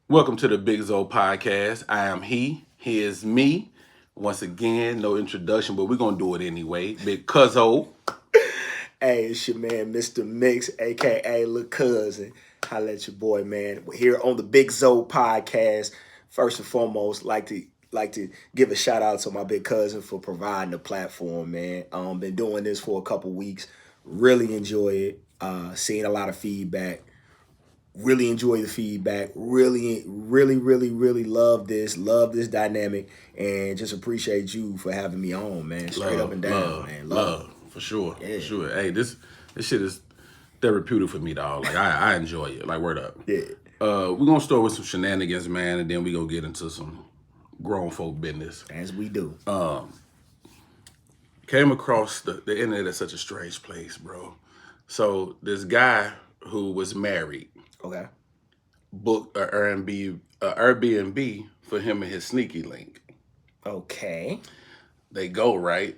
Welcome to the BigZo podcast. I am he is me. Once again, no introduction, but we're gonna do it anyway. Big Cuzzo. Hey, it's your man, Mr. Mix, aka Lil Cousin. Holla at your boy, man. We're here on the Big Zo podcast. First and foremost, like to give a shout out to my big cousin for providing the platform, man. Been doing this for a couple weeks. Really enjoy it. Seeing a lot of feedback. Really enjoy the feedback. Really love this. Love this dynamic, and just appreciate you for having me on, man. Straight up and down, man. Love, for sure, Yeah. for sure. Hey, this shit is therapeutic for me, dog. Like I enjoy it. Like word up. Yeah. We're gonna start with some shenanigans, man, and then we gonna get into some grown folk business. As we do. Came across the internet at such a strange place, bro. So this guy who was married Okay. booked Airbnb for him and his sneaky link. Okay. They go right.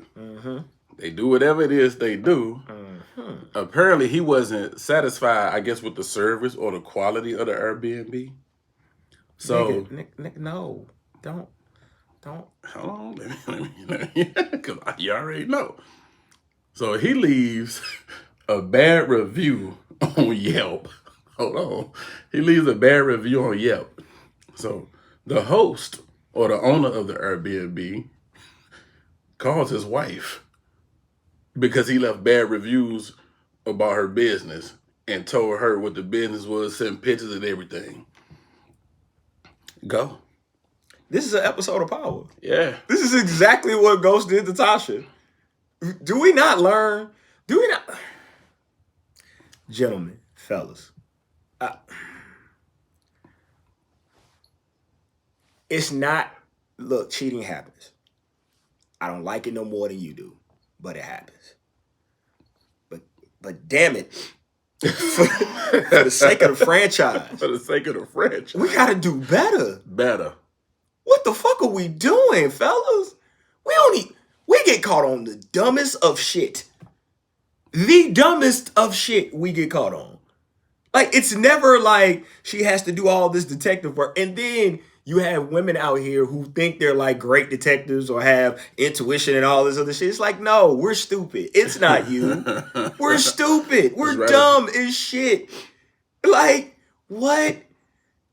They do whatever it is they do. Apparently, he wasn't satisfied, I guess, with the service or the quality of the Airbnb. So, Nigga, no, don't. hold on, because you already know. So he leaves a bad review on Yelp. Hold on. He leaves a bad review on Yelp. So the host or the owner of the Airbnb calls his wife because he left bad reviews about her business and told her what the business was, sent pictures and everything. Go. This is an episode of Power. Yeah. This is exactly what Ghost did to Tasha. Do we not learn? Do we not? Gentlemen, fellas, it's not. Look, cheating happens. I don't like it no more than you do, but it happens. But damn it, for the sake of the franchise, For the sake of the franchise. we gotta do better. Better. What the fuck are we doing, fellas? We get caught on the dumbest of shit. The dumbest of shit we get caught on. Like, it's never like she has to do all this detective work. And then you have women out here who think they're like great detectives or have intuition and all this other shit. It's like, no, we're stupid. It's not you. We're stupid. We're right. dumb as shit. Like, what?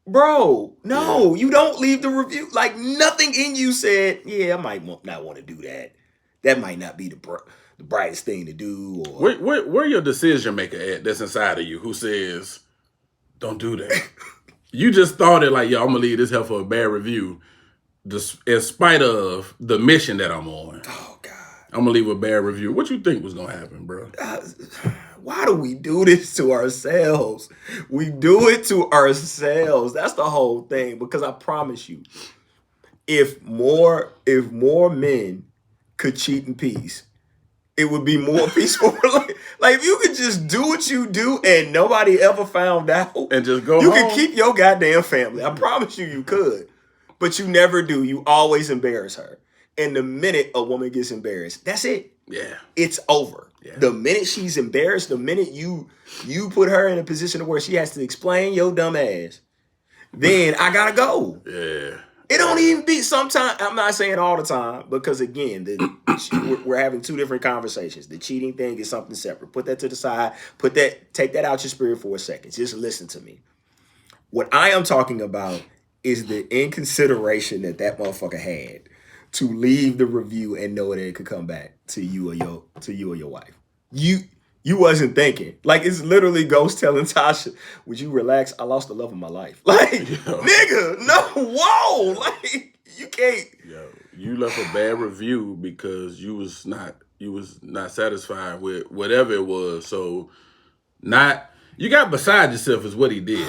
Bro, no, you don't leave the review. Like, nothing in you said, yeah, I might not want to do that. That might not be the brightest thing to do. Or Where your decision maker at that's inside of you who says, don't do that? You just thought it like, yo, I'm going to leave this hell for a bad review in spite of the mission that I'm on. Oh, God. I'm going to leave a bad review. What you think was going to happen, bro? Why do we do this to ourselves? We do it to ourselves. That's the whole thing. Because I promise you, if more men could cheat in peace, it would be more peaceful. Like if you could just do what you do and nobody ever found out, And just go you home. could keep your goddamn family. I promise you could. But you never do. You always embarrass her. And the minute a woman gets embarrassed, that's it. Yeah. It's over. Yeah. The minute she's embarrassed, the minute you put her in a position where she has to explain your dumb ass, then I gotta go. Yeah. It don't even be sometimes. I'm not saying all the time because again, we're having two different conversations. The cheating thing is something separate. Put that to the side. Take that out your spirit for a second. Just listen to me. What I am talking about is the inconsideration that motherfucker had to leave the review and know that it could come back to you or your wife. You wasn't thinking. Like, it's literally Ghost telling Tasha, would you relax? I lost the love of my life. Like, nigga, no, whoa. Like, you can't. Yo, you left a bad review because you was not satisfied with whatever it was. So you got beside yourself is what he did.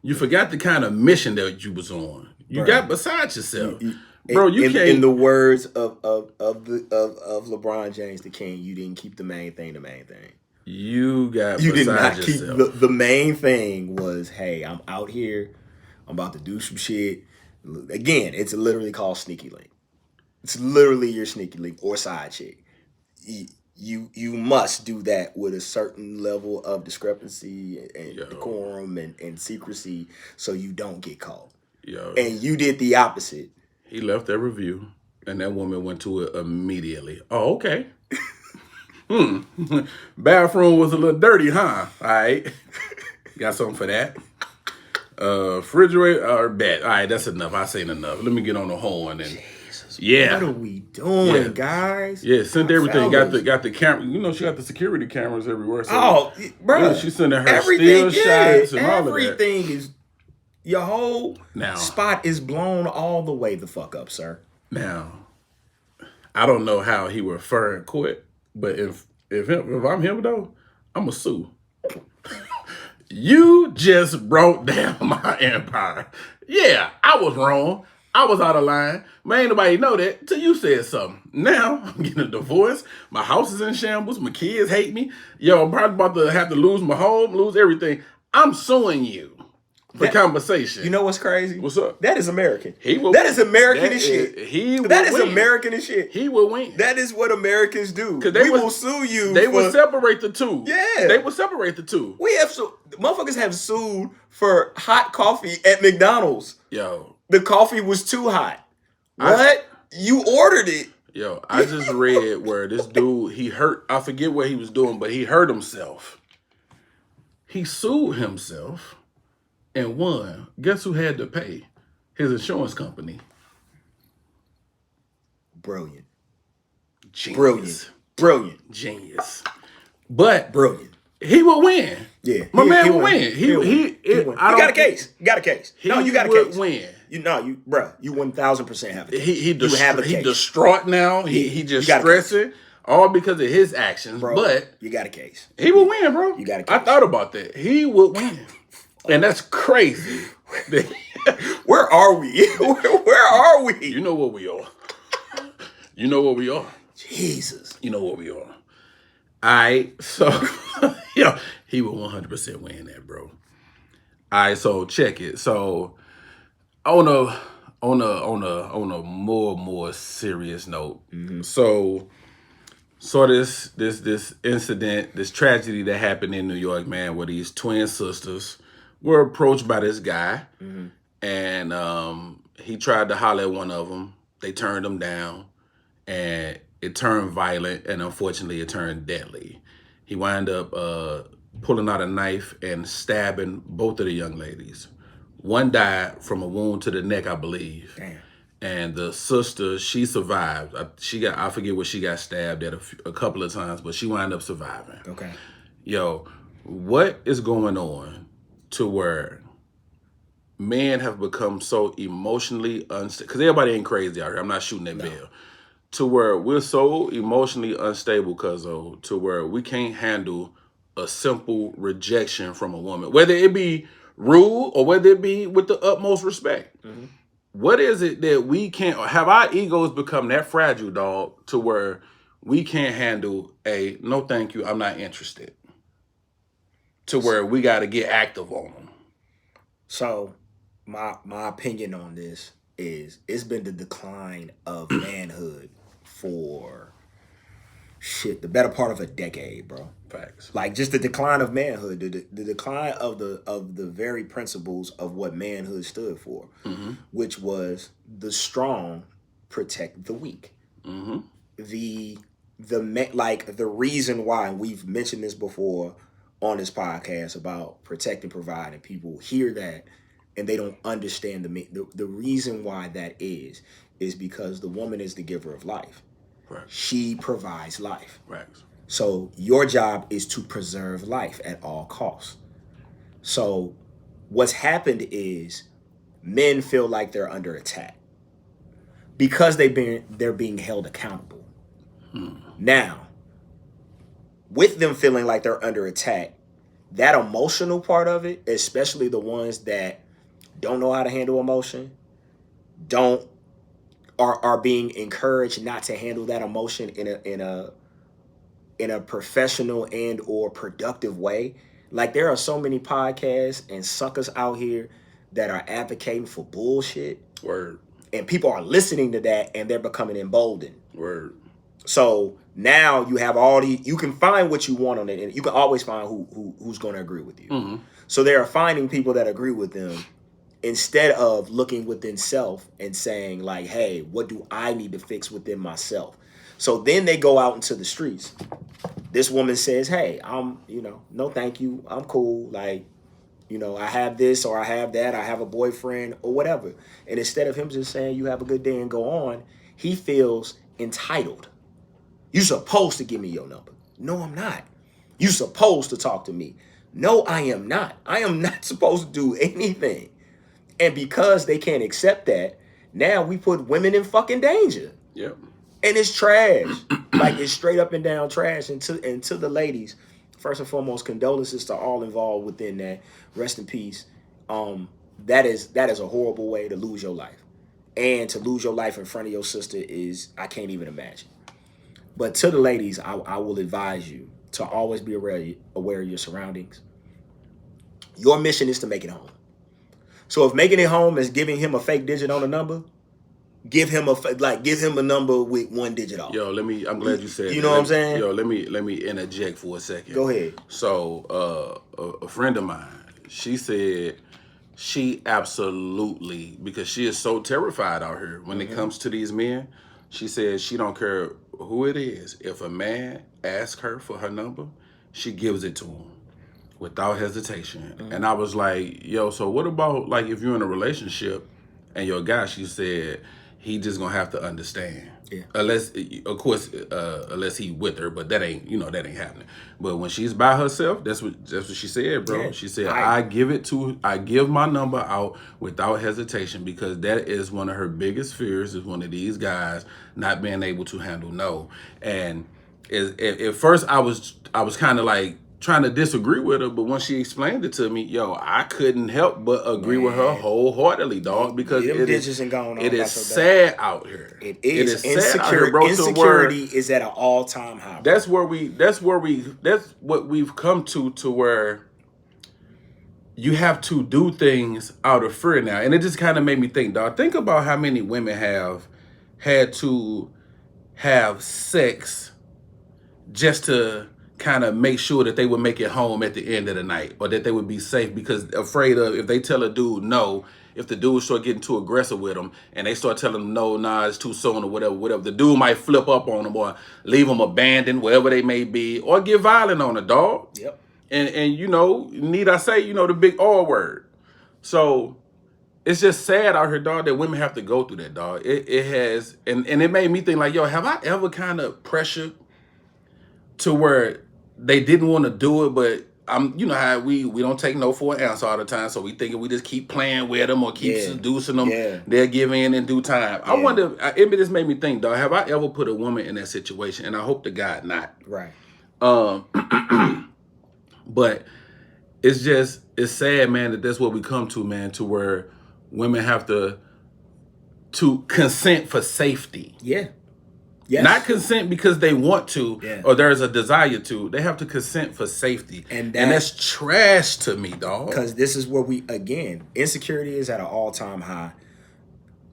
You forgot the kind of mission that you was on. You got beside yourself. Bro, you can't. In the words of LeBron James, the king, you didn't keep the main thing the main thing. You got You did beside not yourself. keep the main thing was, hey, I'm out here, I'm about to do some shit. Again, it's literally called sneaky link. It's literally your sneaky link or side chick. you must do that with a certain level of discrepancy and Yo. decorum and secrecy, so you don't get caught. Yo, And you did the opposite. he left that review, and that woman went to it immediately. Oh, okay. Bathroom was a little dirty, huh? All right. Got something for that. Refrigerator or bed. All right, that's enough. I seen enough. Let me get on the horn and yeah. What are we doing, guys? Yeah, sent everything. Fellas. Got the camera. You know, she got the security cameras everywhere. So Oh, bro. yeah, she's sending her Everything, still shots and all of that. everything is your whole Now- spot is blown all the way the fuck up, sir. Now, I don't know how he would fur and quit, but if I'm him though, I'ma sue. You just broke down my empire. Yeah, I was wrong. I was out of line. Man, ain't nobody know that till you said something. Now, I'm getting a divorce. My house is in shambles. My kids hate me. Yo, I'm probably about to have to lose my home, lose everything. I'm suing you for compensation. You know what's crazy? What's up? That is American. He will, that is American that as shit. That is win. American as shit. He will win. That is what Americans do. They will sue you. They will separate the two. Yeah. They will separate the two. We have motherfuckers have sued for hot coffee at McDonald's. Yo. The coffee was too hot. What? You ordered it. Yo, I just read where this dude, I forget what he was doing, but he hurt himself. He sued himself and won. Guess who had to pay? His insurance company. Brilliant. Genius. Brilliant. Genius. But brilliant. He would win. Yeah. My man would win. He got a case. You got a case. No, you got a case. Win. You 1000% have a case. He have a case. He distraught now. He just stressing. All because of his actions. Bro, but you got a case. He would win, bro. You got a case. I thought about that. He would win. And that's crazy. Where are we? Where are we? You know what we are. You know what we are. Jesus. You know what we are. All right. So, he would 100% win that, bro. All right. So check it. So on a more serious note. Mm-hmm. So this incident, this tragedy that happened in New York, man, where these twin sisters were approached by this guy, and he tried to holler at one of them. They turned him down, and it turned violent, and unfortunately, it turned deadly. He wound up pulling out a knife and stabbing both of the young ladies. One died from a wound to the neck, I believe. Damn. And the sister, she survived. I forget what she got stabbed at a couple of times, but she wound up surviving. Okay. Yo, what is going on to where men have become so emotionally unstable? Because everybody ain't crazy out here. I'm not shooting that bill. To where we're so emotionally unstable, Cuzzo, to where we can't handle a simple rejection from a woman, whether it be rude or whether it be with the utmost respect. Mm-hmm. What is it that we can't, have our egos become that fragile, dog, to where we can't handle a no thank you, I'm not interested, to where we got to get active on them? So my opinion on this is it's been the decline of manhood for the better part of a decade, bro. Facts. Like just the decline of manhood, the decline of the very principles of what manhood stood for, which was the strong protect the weak. Mm-hmm. The reason why, and we've mentioned this before on this podcast about protect and provide, and people hear that and they don't understand the reason why that is because the woman is the giver of life. Right. She provides life. Right. So your job is to preserve life at all costs. So what's happened is men feel like they're under attack because they're being held accountable. Now, with them feeling like they're under attack, that emotional part of it, especially the ones that don't know how to handle emotion, are being encouraged not to handle that emotion in a professional and or productive way. Like there are so many podcasts and suckers out here that are advocating for bullshit. Word. And people are listening to that and they're becoming emboldened. Word. So now you have all the, you can find what you want on it, and you can always find who's going to agree with you. Mm-hmm. So they are finding people that agree with them instead of looking within self and saying like, hey, what do I need to fix within myself? So then they go out into the streets. This woman says, hey, I'm, no thank you, I'm cool, like, I have this or I have that, I have a boyfriend or whatever. And instead of him just saying you have a good day and go on, he feels entitled. You supposed to give me your number. No, I'm not. You supposed to talk to me. No, I am not. I am not supposed to do anything. And because they can't accept that, now we put women in fucking danger. Yep. And it's trash. Like, it's straight up and down trash. And to the ladies, first and foremost, condolences to all involved within that. Rest in peace. That is a horrible way to lose your life. And to lose your life in front of your sister is, I can't even imagine. But to the ladies, I will advise you to always be aware of your surroundings. Your mission is to make it home. So if making it home is giving him a fake digit on a number, give him a number with one digit off. Yo, I'm glad you said that. You know what I'm saying? Yo, let me interject for a second. Go ahead. So, a friend of mine, she said she absolutely, because she is so terrified out here when it comes to these men, she said she don't care who it is. If a man asks her for her number, she gives it to him without hesitation. And I was like, yo, so what about like if you're in a relationship and your guy, she said, he just gonna have to understand. Yeah. Unless, of course, unless he with her, but that ain't happening. But when she's by herself, that's what she said, bro. Yeah. She said, I give my number out without hesitation, because that is one of her biggest fears, is one of these guys not being able to handle no. And at first I was kind of like trying to disagree with her, but when she explained it to me, yo, I couldn't help but agree with her wholeheartedly, dog, because it is sad out here. It is. It is sad out here, bro. Insecurity is at an all-time high. That's what we've come to where you have to do things out of fear now. And it just kind of made me think, dog, think about how many women have had to have sex just to kind of make sure that they would make it home at the end of the night, or that they would be safe, because afraid of, if they tell a dude no, if the dude start getting too aggressive with them and they start telling them no, nah, it's too soon or whatever, the dude might flip up on them or leave them abandoned wherever they may be, or get violent on a dog. Yep. And need I say, the big R word. So it's just sad out here, dog, that women have to go through that, dog. It has, and it made me think like, yo, have I ever kind of pressured to where they didn't want to do it, but how we don't take no for an answer all the time, so we thinking we just keep playing with them or keep seducing them. Yeah. They'll give in due time. Yeah. I wonder, it just made me think, dog, have I ever put a woman in that situation? And I hope to God not. Right. But it's sad, man, that that's what we come to, man, to where women have to consent for safety. Yeah. Yes. Not consent because they want to, or there's a desire to. They have to consent for safety. And that's trash to me, dog. Because this is where insecurity is at an all-time high.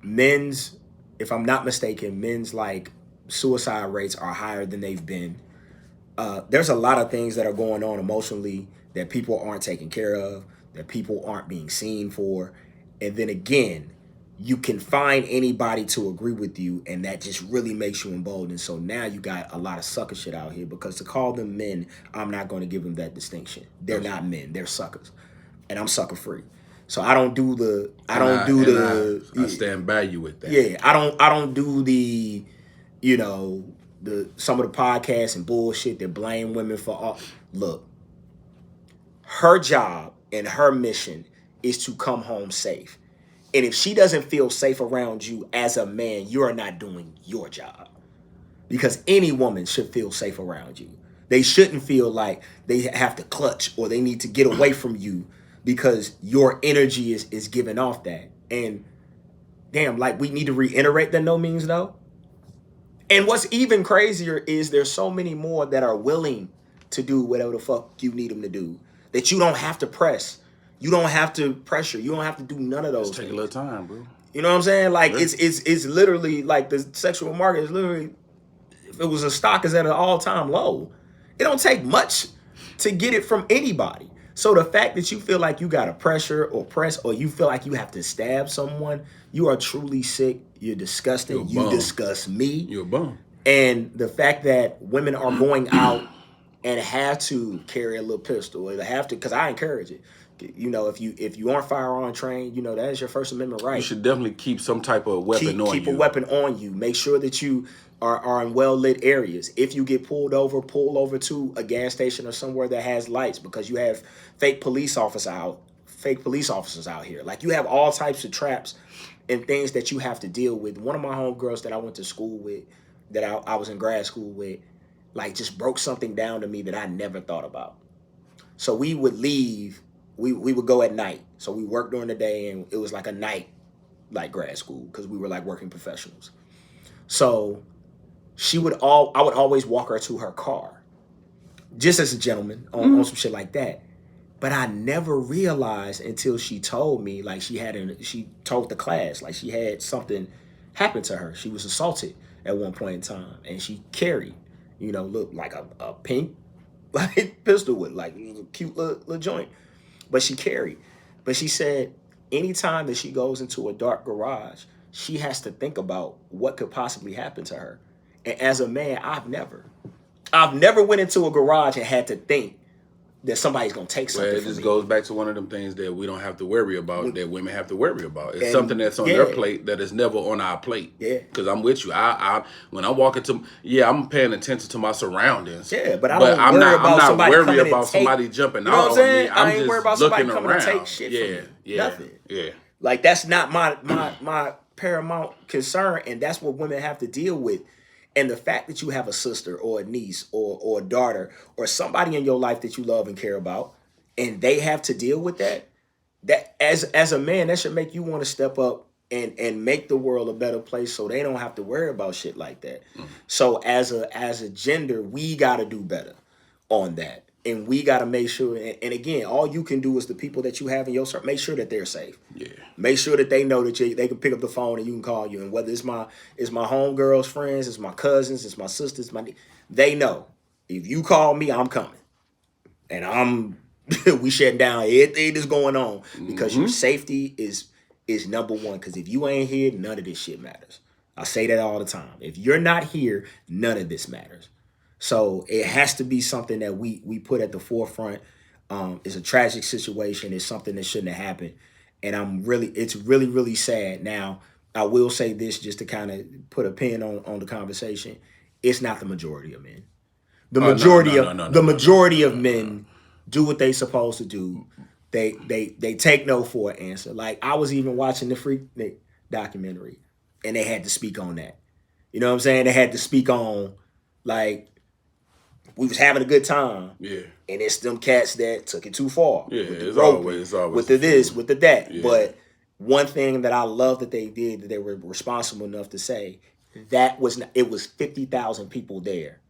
Men's, if I'm not mistaken, men's like suicide rates are higher than they've been. There's a lot of things that are going on emotionally that people aren't taking care of, that people aren't being seen for. And then again, you can find anybody to agree with you, and that just really makes you emboldened. So now you got a lot of sucker shit out here, because to call them men, I'm not going to give them that distinction. They're not men, they're suckers, and I'm sucker free. So I don't do I stand by you with that. Yeah, I don't do the some of the podcasts and bullshit that blame women for all. Look, her job and her mission is to come home safe. And if she doesn't feel safe around you as a man, you are not doing your job. Because any woman should feel safe around you. They shouldn't feel like they have to clutch or they need to get away from you because your energy is giving off that. And damn, like, we need to reiterate that no means no. And what's even crazier is there's so many more that are willing to do whatever the fuck you need them to do, that you don't have to press. You don't have to pressure. You don't have to do none of those. Just take a little time, bro. You know what I'm saying? Like, it's literally like the sexual market is literally if it was a stock is at an all-time low, it don't take much to get it from anybody. So the fact that you feel like you got to pressure or press, or you feel like you have to stab someone, you are truly sick. You're disgusting. You disgust me. You're a bum. And the fact that women are going out and have to carry a little pistol, or they have to, because I encourage it. You know, if you aren't firearm trained, you know, that is your First Amendment right. You should definitely keep some type of weapon on you. Keep a weapon on you. Make sure that you are in well-lit areas. If you get pull over to a gas station or somewhere that has lights, because you have fake police officers out here. Like, you have all types of traps and things that you have to deal with. One of my homegirls that I went to school with, that I was in grad school with, like, just broke something down to me that I never thought about. So we would leave. We would go at night. So we worked during the day, and it was like a night, like grad school, because we were like working professionals. So I would always walk her to her car, just as a gentleman on some shit like that. But I never realized until she told me, like, she told the class, like, she had something happen to her. She was assaulted at one point in time, and she carried, you know, looked like a pink like pistol with like a cute little joint. But she carried. But she said anytime that she goes into a dark garage, she has to think about what could possibly happen to her. And as a man, I've never went into a garage and had to think that somebody's going to take something from me. It just goes back to one of them things that we don't have to worry about, that women have to worry about. It's something that's on their plate that is never on our plate. Yeah. Because I'm with you. When I'm walking to, I'm paying attention to my surroundings. Yeah, but I'm not worried about somebody jumping out on me. I ain't worried about somebody coming around. to take shit from me. Nothing. Yeah. Like, that's not my paramount concern, and that's what women have to deal with. And the fact that you have a sister or a niece or a daughter or somebody in your life that you love and care about, and they have to deal with that as a man, that should make you want to step up and make the world a better place, so they don't have to worry about shit like that. So as a gender, we got to do better on that. And we got to make sure, and again, all you can do is the people that you have in your circle, make sure that they're safe. Yeah. Make sure that they know that they can pick up the phone and you can call you. And whether it's my homegirls, friends, it's my cousins, it's my sisters, they know. If you call me, I'm coming. And we shutting down everything that's going on, because your safety is number one. Because if you ain't here, none of this shit matters. I say that all the time. If you're not here, none of this matters. So it has to be something that we put at the forefront. It's a tragic situation. It's something that shouldn't have happened. And it's really, really sad. Now, I will say this just to kind of put a pin on the conversation. It's not the majority of men. The majority of men do what they supposed to do. They take no for an answer. Like, I was even watching the Freaknik documentary, and they had to speak on that. You know what I'm saying? They had to speak on, like, we was having a good time. Yeah. And it's them cats that took it too far. Yeah, it's always with the this, with the that. Yeah. But one thing that I love that they did, that they were responsible enough to say, it was 50,000 people there.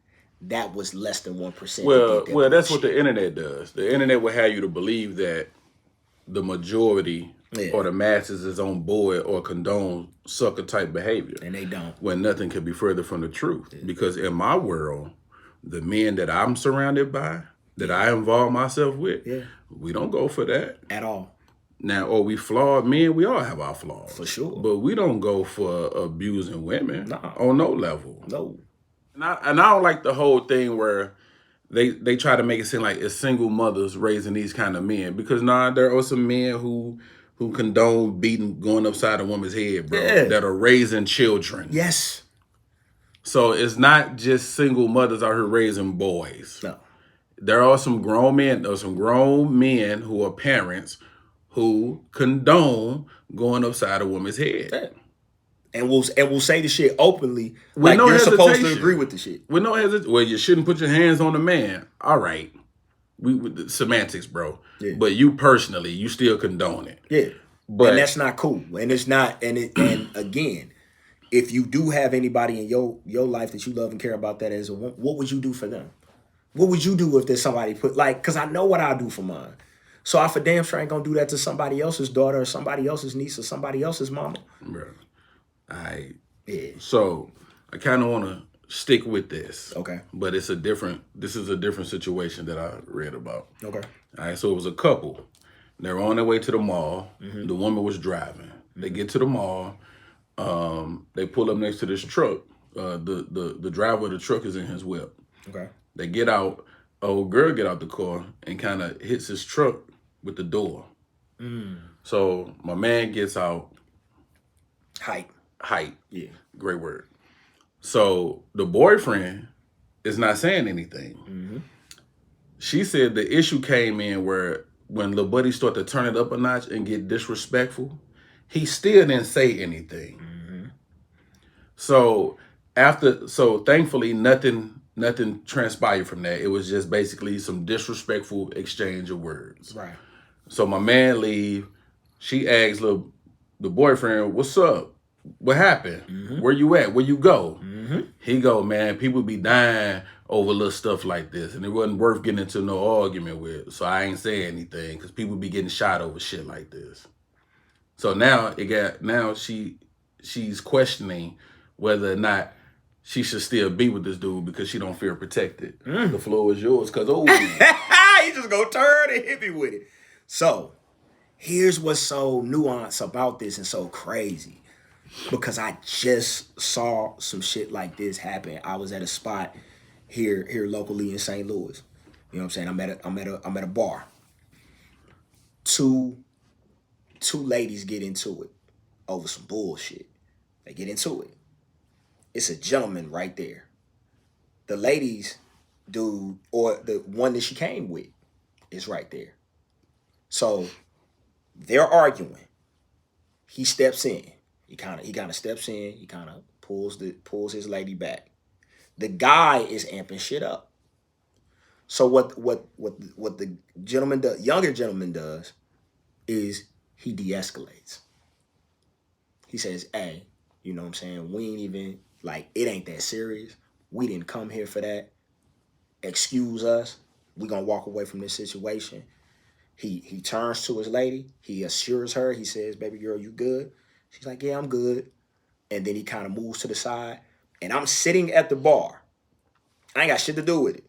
That was less than 1%. Well, that's what the internet does. The internet will have you to believe that the majority or the masses is on board or condone sucker type behavior. And they don't. When nothing could be further from the truth. Yeah. Because in my world, the men that I'm surrounded by, that I involve myself with, we don't go for that. At all. Now, are we flawed men? We all have our flaws. For sure. But we don't go for abusing women on no level. No. And I don't like the whole thing where they try to make it seem like it's single mothers raising these kind of men. Because there are some men who condone going upside a woman's head, bro, that are raising children. Yes. So it's not just single mothers out here raising boys. No. There are some grown men who are parents who condone going upside a woman's head. Yeah. And we'll say the shit openly, like you're supposed to agree with the shit. With no hesitation. Well, you shouldn't put your hands on a man. All right. We semantics, bro. Yeah. But you personally, you still condone it. Yeah. And that's not cool. And it's not, and again, if you do have anybody in your life that you love and care about that as a woman, what would you do for them? What would you do if there's somebody because I know what I do for mine. So I for damn sure ain't gonna do that to somebody else's daughter or somebody else's niece or somebody else's mama. Bro. So I kind of want to stick with this. Okay. But this is a different situation that I read about. Okay. All right, so it was a couple. They were on their way to the mall. The woman was driving. They get to the mall. They pull up next to this truck. The driver of the truck is in his whip. Okay. They get out. Old girl get out the car and kind of hits his truck with the door. So my man gets out. Height. Yeah. Great word. So the boyfriend is not saying anything. She said the issue came in where when Lil Buddy started to turn it up a notch and get disrespectful, he still didn't say anything. So thankfully nothing transpired from that. It was just basically some disrespectful exchange of words. Right. So my man leave. She asks the boyfriend, "What's up? What happened? Where you at? Where you go?" He go, "Man, people be dying over little stuff like this, and it wasn't worth getting into no argument with. So I ain't say anything because people be getting shot over shit like this." So now she's questioning whether or not she should still be with this dude because she don't feel protected. The floor is yours, cause He just go turn and hit me with it. So here's what's so nuanced about this and so crazy. Because I just saw some shit like this happen. I was at a spot here locally in St. Louis. You know what I'm saying? I'm at a bar. Two ladies get into it over some bullshit. They get into it. It's a gentleman right there. The ladies dude or the one that she came with is right there. So they're arguing. He steps in. He kind of steps in. He kind of pulls his lady back. The guy is amping shit up. So what the younger gentleman does is he de-escalates. He says, "Hey, you know what I'm saying? We ain't even it ain't that serious. We didn't come here for that. Excuse us. We gonna walk away from this situation." He turns to his lady. He assures her. He says, "Baby girl, you good?" She's like, "Yeah, I'm good." And then he kind of moves to the side. And I'm sitting at the bar. I ain't got shit to do with it.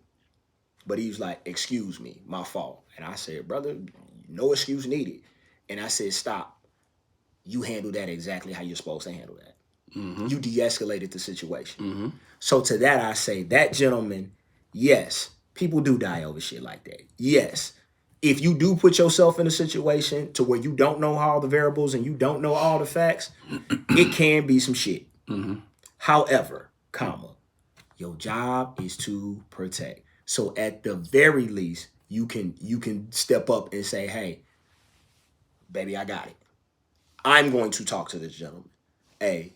But he was like, "Excuse me, my fault." And I said, "Brother, no excuse needed." And I said, "Stop. You handle that exactly how you're supposed to handle that. You de-escalated the situation." So to that, I say, that gentleman, yes, people do die over shit like that. Yes. If you do put yourself in a situation to where you don't know all the variables and you don't know all the facts, it can be some shit. However, your job is to protect. So at the very least, you can step up and say, "Hey, baby, I got it. I'm going to talk to this gentleman. Hey,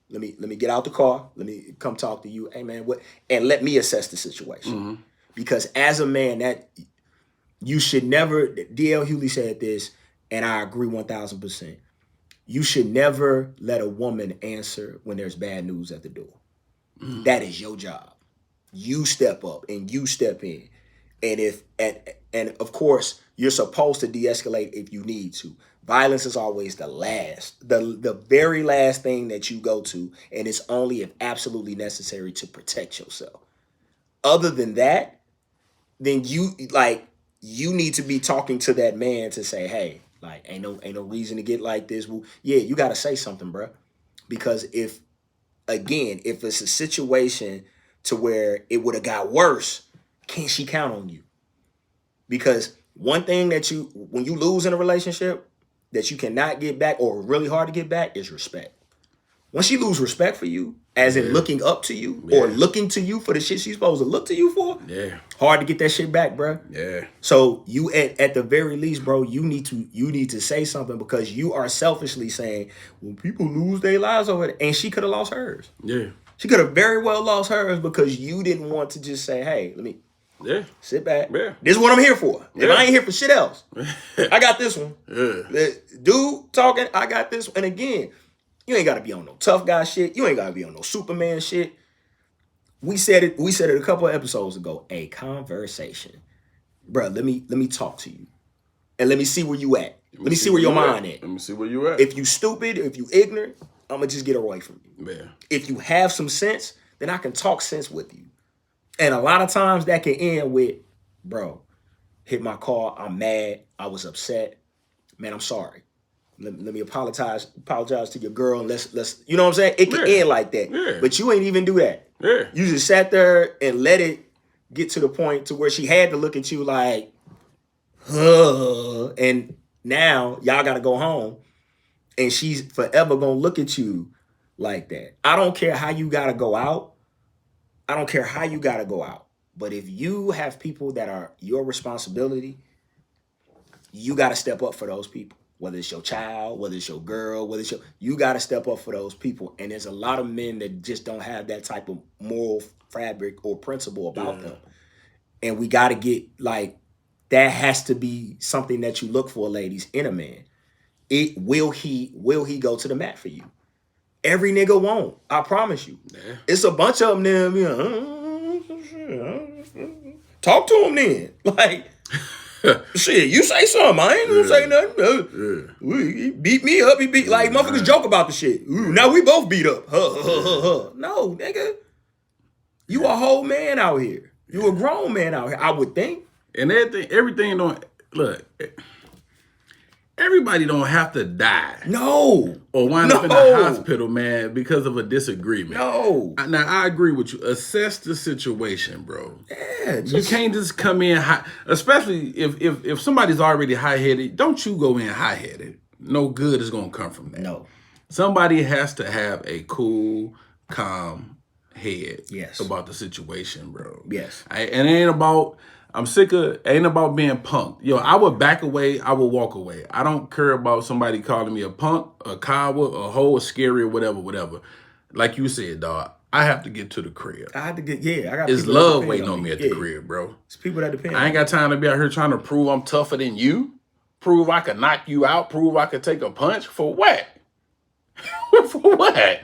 let me get out the car. Let me come talk to you. Hey, man, and let me assess the situation." Because as a man, that you should never, D.L. Hewley said this, and I agree 1,000%. You should never let a woman answer when there's bad news at the door. That is your job. You step up and you step in. And of course, you're supposed to de-escalate if you need to. Violence is always the very last thing that you go to, and it's only if absolutely necessary to protect yourself. Other than that, then you need to be talking to that man to say, "Hey, ain't no reason to get like this." Well, yeah, you got to say something, bro. Because if it's a situation to where it would have got worse, can she count on you? Because one thing when you lose in a relationship that you cannot get back or really hard to get back is respect. Once she lose respect for you, as in looking up to you or looking to you for the shit she's supposed to look to you for, hard to get that shit back, bro. Yeah. So you at the very least, bro, you need to say something, because you are selfishly saying, "When people lose their lives over it," and she could have lost hers. Yeah. She could have very well lost hers because you didn't want to just say, "Hey, let me sit back. Yeah. This is what I'm here for. If I ain't here for shit else, I got this one." Dude talking, I got this one. And again, you ain't got to be on no tough guy shit. You ain't got to be on no Superman shit. We said it a couple of episodes ago. A conversation. Bro, let me talk to you. And let me see where you at. Let me see where your mind at. Let me see where you at. If you stupid, if you ignorant, I'm going to just get away from you. Yeah. If you have some sense, then I can talk sense with you. And a lot of times that can end with, bro, hit my car, I'm mad, I was upset. Man, I'm sorry. Let me apologize to your girl, and let's you know what I'm saying? It can end like that. Yeah. But you ain't even do that. Yeah. You just sat there and let it get to the point to where she had to look at you like, and now y'all gotta go home. And she's forever gonna look at you like that. I don't care how you gotta go out. I don't care how you gotta go out. But if you have people that are your responsibility, you gotta step up for those people. Whether it's your child, whether it's your girl, you gotta step up for those people. And there's a lot of men that just don't have that type of moral fabric or principle about them. And we gotta get like, that has to be something that you look for, ladies, in a man. Will he go to the mat for you? Every nigga won't. I promise you. Yeah. It's a bunch of them. Talk to him then. Like, shit, you say something. I ain't gonna say nothing. He beat me up. He beat like motherfuckers joke about the shit. Now we both beat up. No, nigga. You a whole man out here. You a grown man out here, I would think. And everything don't look. Everybody don't have to die. No. Or wind up in the hospital, man, because of a disagreement. No. Now, I agree with you. Assess the situation, bro. Yeah. You can't just come in high, especially if somebody's already high-headed. Don't you go in high-headed. No good is going to come from that. No. Somebody has to have a cool, calm head yes. about the situation, bro. Yes. And it ain't about... I'm sick of, ain't about being punked. Yo, I would back away, I would walk away. I don't care about somebody calling me a punk, a coward, a hoe, a scary, or whatever. Like you said, dog, I have to get to the crib. I got it's love waiting on me at the crib, bro. It's people that depend I ain't got time to be out here trying to prove I'm tougher than you. Prove I can knock you out. Prove I can take a punch. For what? For what? Ain't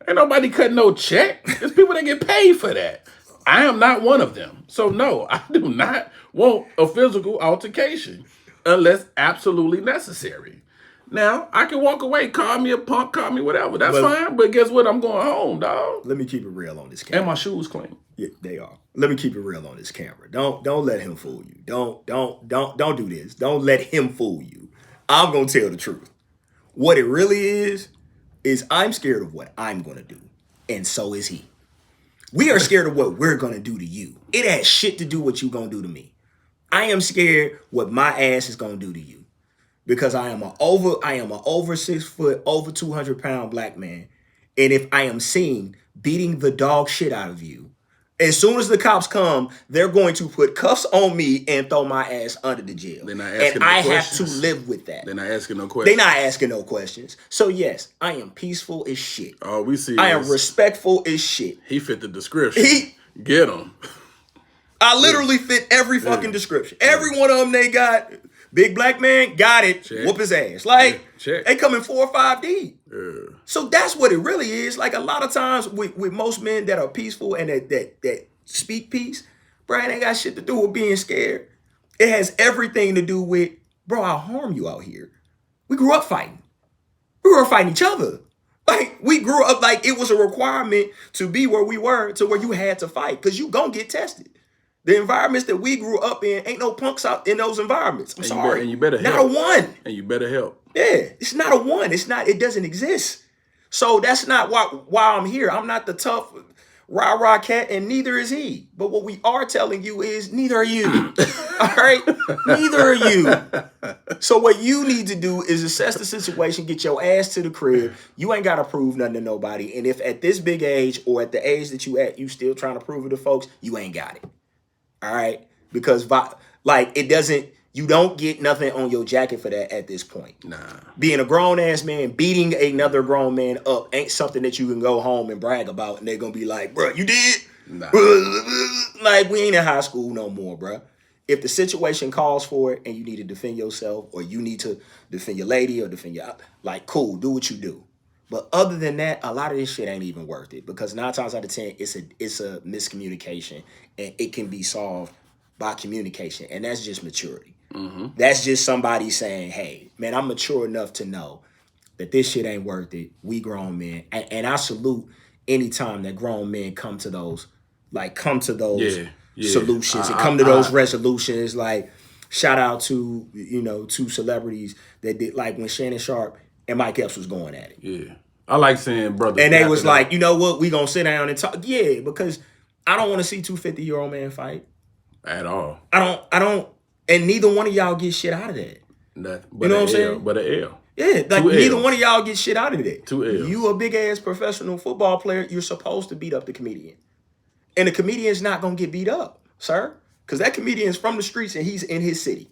nobody cutting no check. There's people that get paid for that. I am not one of them. So no, I do not want a physical altercation unless absolutely necessary. Now, I can walk away, call me a punk, call me whatever. That's fine, but guess what? I'm going home, dog. Let me keep it real on this camera. And my shoes clean. Yeah, they are. Let me keep it real on this camera. Don't let him fool you. Don't do this. Don't let him fool you. I'm going to tell the truth. What it really is I'm scared of what I'm going to do. And so is he. We are scared of what we're going to do to you. It has shit to do with what you going to do to me. I am scared what my ass is going to do to you. Because I am a over 6 foot, over 200 pound black man. And if I am seen beating the dog shit out of you, as soon as the cops come, they're going to put cuffs on me and throw my ass under the jail. And I have to live with that. They're not asking no questions. They're not asking no questions. So yes, I am peaceful as shit. Oh, we see. I am respectful as shit. He fit the description. Get him. I literally fit every fucking description. Every one of them they got. Big black man, got it. Check. Whoop his ass. Like, they come in 4 or 5 deep. Yeah. So that's what it really is. Like, a lot of times with most men that are peaceful and that speak peace, bro, it ain't got shit to do with being scared. It has everything to do with, bro, I'll harm you out here. We grew up fighting. We grew up fighting each other. Like, we grew up like it was a requirement to be where we were, to where you had to fight, because you gonna get tested. The environments that we grew up in, ain't no punks out in those environments. I'm sorry. And you better help. Not a one. And you better help. Yeah, it's not a one. It doesn't exist. So that's not why I'm here. I'm not the tough rah-rah cat, and neither is he. But what we are telling you is neither are you. All right? Neither are you. So what you need to do is assess the situation, get your ass to the crib. You ain't got to prove nothing to nobody. And if at this big age or at the age that you at, you still trying to prove it to folks, you ain't got it. All right, because you don't get nothing on your jacket for that at this point. Nah. Being a grown ass man, beating another grown man up ain't something that you can go home and brag about, and they're gonna be like, bro, you did? Nah. Like, we ain't in high school no more, bro. If the situation calls for it and you need to defend yourself, or you need to defend your lady or defend your, like, cool, do what you do. But other than that, a lot of this shit ain't even worth it, because 9 times out of 10, it's a miscommunication, and it can be solved by communication, and that's just maturity. Mm-hmm. That's just somebody saying, "Hey, man, I'm mature enough to know that this shit ain't worth it. We grown men," and I salute anytime that grown men come to those Yeah. solutions and come to those resolutions. Like, shout out to, two celebrities that did, like when Shannon Sharp and Mike Epps was going at it. Yeah. I like seeing brothers. And they was like, you know what, we gonna sit down and talk. Yeah, because I don't want to see two 50-year-old men fight. At all. I don't, and neither one of y'all get shit out of that. Nothing. You know what I'm saying? But an L. Yeah, like neither one of y'all get shit out of that. 2 L's. You a big ass professional football player, you're supposed to beat up the comedian. And the comedian's not gonna get beat up, sir. Because that comedian's from the streets and he's in his city.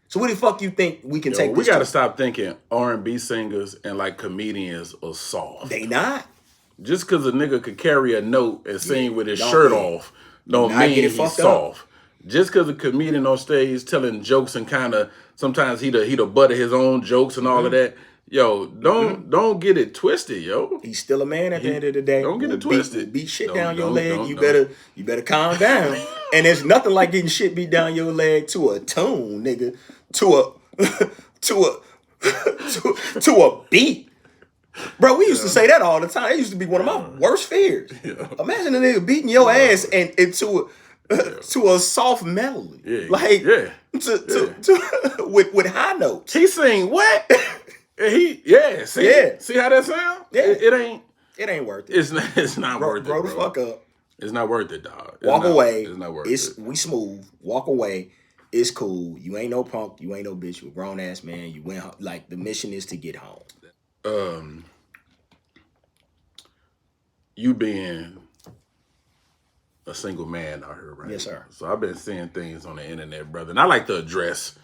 So what the fuck you think we can take this? We gotta stop thinking R&B singers and like comedians are soft. They not. Just because a nigga could carry a note and sing with his shirt off don't mean he's soft. Just because a comedian on stage telling jokes and kind of sometimes he the butt of his own jokes and all of that. Yo, don't get it twisted, yo. He's still a man at the end of the day. Don't get it twisted. Beat shit down your leg. You better calm down. And there's nothing like getting shit beat down your leg to a tune, nigga. To a beat. Bro, we used to say that all the time. It used to be one of my worst fears. Yeah. Imagine a nigga beating your ass and to a soft melody. Yeah. Like Yeah. with high notes. He sing what? See how that sound? Yeah. It ain't worth it. It's not worth it. Grow the fuck up. It's not worth it, dog. Walk away. It's not worth it. We smooth. Walk away. It's cool. You ain't no punk. You ain't no bitch. You a grown ass man. You went home. Like, the mission is to get home. You being a single man out here, right? Yes, sir. So I've been seeing things on the internet, brother, and I like to address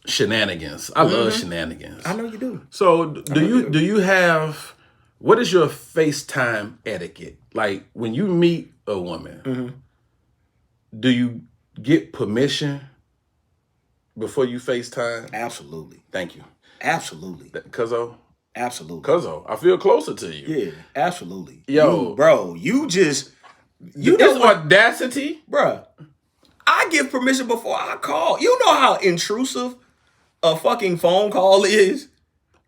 shenanigans. I love shenanigans. I know you do. So do you have, what is your FaceTime etiquette? Like when you meet a woman, do you get permission before you FaceTime? Absolutely. Thank you. Absolutely. Cuzzo? Absolutely. Cuzzo, I feel closer to you. Yeah, absolutely. Yo. You this audacity? Bruh, I give permission before I call. You know how intrusive a fucking phone call is?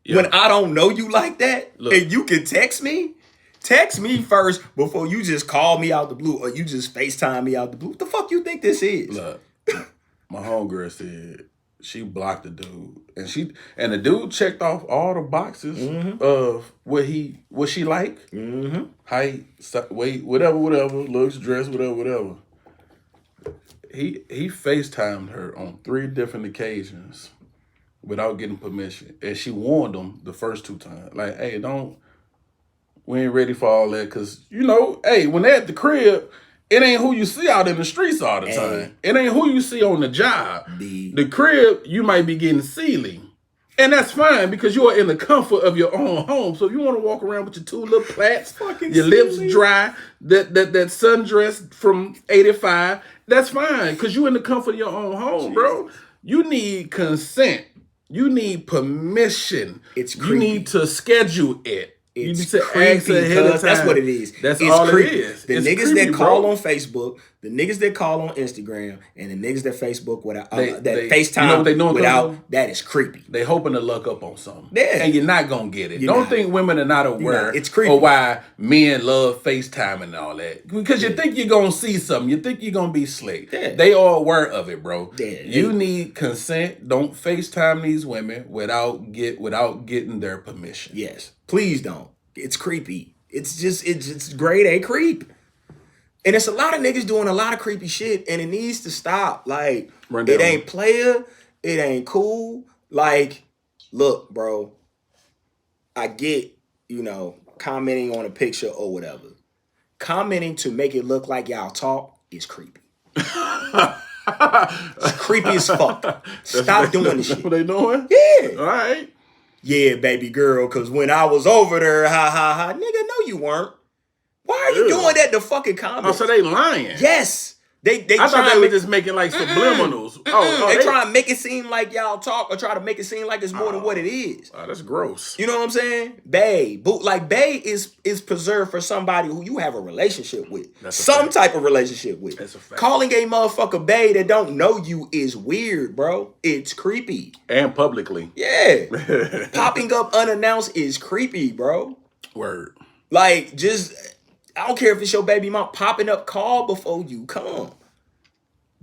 Yeah. When I don't know you like that? Look, and you can text me? Text me first before you just call me out the blue or you just FaceTime me out the blue. What the fuck you think this is? Look, my homegirl said she blocked the dude. And the dude checked off all the boxes of what she like. Height, weight, whatever, looks, dress, whatever. He FaceTimed her on 3 different occasions without getting permission. And she warned him the first 2 times. Like, hey, we ain't ready for all that. Cause hey, when they're at the crib, it ain't who you see out in the streets all the time. It ain't who you see on the job. The crib, you might be getting ceiling. And that's fine because you are in the comfort of your own home. So if you want to walk around with your 2 little plaits, your lips dry, that sundress from 85, that's fine because you're in the comfort of your own home, bro. You need consent. You need permission. You need to schedule it. It's creepy because that's what it is. That's all creepy. It is. The it's niggas creepy, that call bro. on Facebook, the niggas that call on Instagram, and the niggas that Facebook without that FaceTime you know what they doing, without that is creepy. They hoping to luck up on something. Yeah. And you're not gonna get it. Don't think women are not aware it's creepy. of why men love FaceTime and all that. Because you think you're gonna see something. You think you're gonna be slick. Yeah. They are aware of it, bro. Yeah. You need consent. Don't FaceTime these women without getting their permission. Yes. Please don't. It's creepy. It's grade A creep. And it's a lot of niggas doing a lot of creepy shit and it needs to stop. Like, it ain't player. It ain't cool. Like, look, bro, I get, commenting on a picture or whatever. Commenting to make it look like y'all talk is creepy. It's creepy as fuck. Stop doing this shit. That's what they doing? Yeah. All right. Yeah, baby girl, because when I was over there, ha, ha, ha. Nigga, no, you weren't. Why are you doing that to fucking comments? Oh, so they lying. Yes. I thought they were just making like subliminals. They try to make it seem like y'all talk or try to make it seem like it's more than what it is. Oh, that's gross. You know what I'm saying? Bae. Like, bae is preserved for somebody who you have a relationship with. Some type of relationship with. That's a fact. Calling a motherfucker bae that don't know you is weird, bro. It's creepy. And publicly. Yeah. Popping up unannounced is creepy, bro. Word. Like, just I don't care if it's your baby mom popping up, call before you come.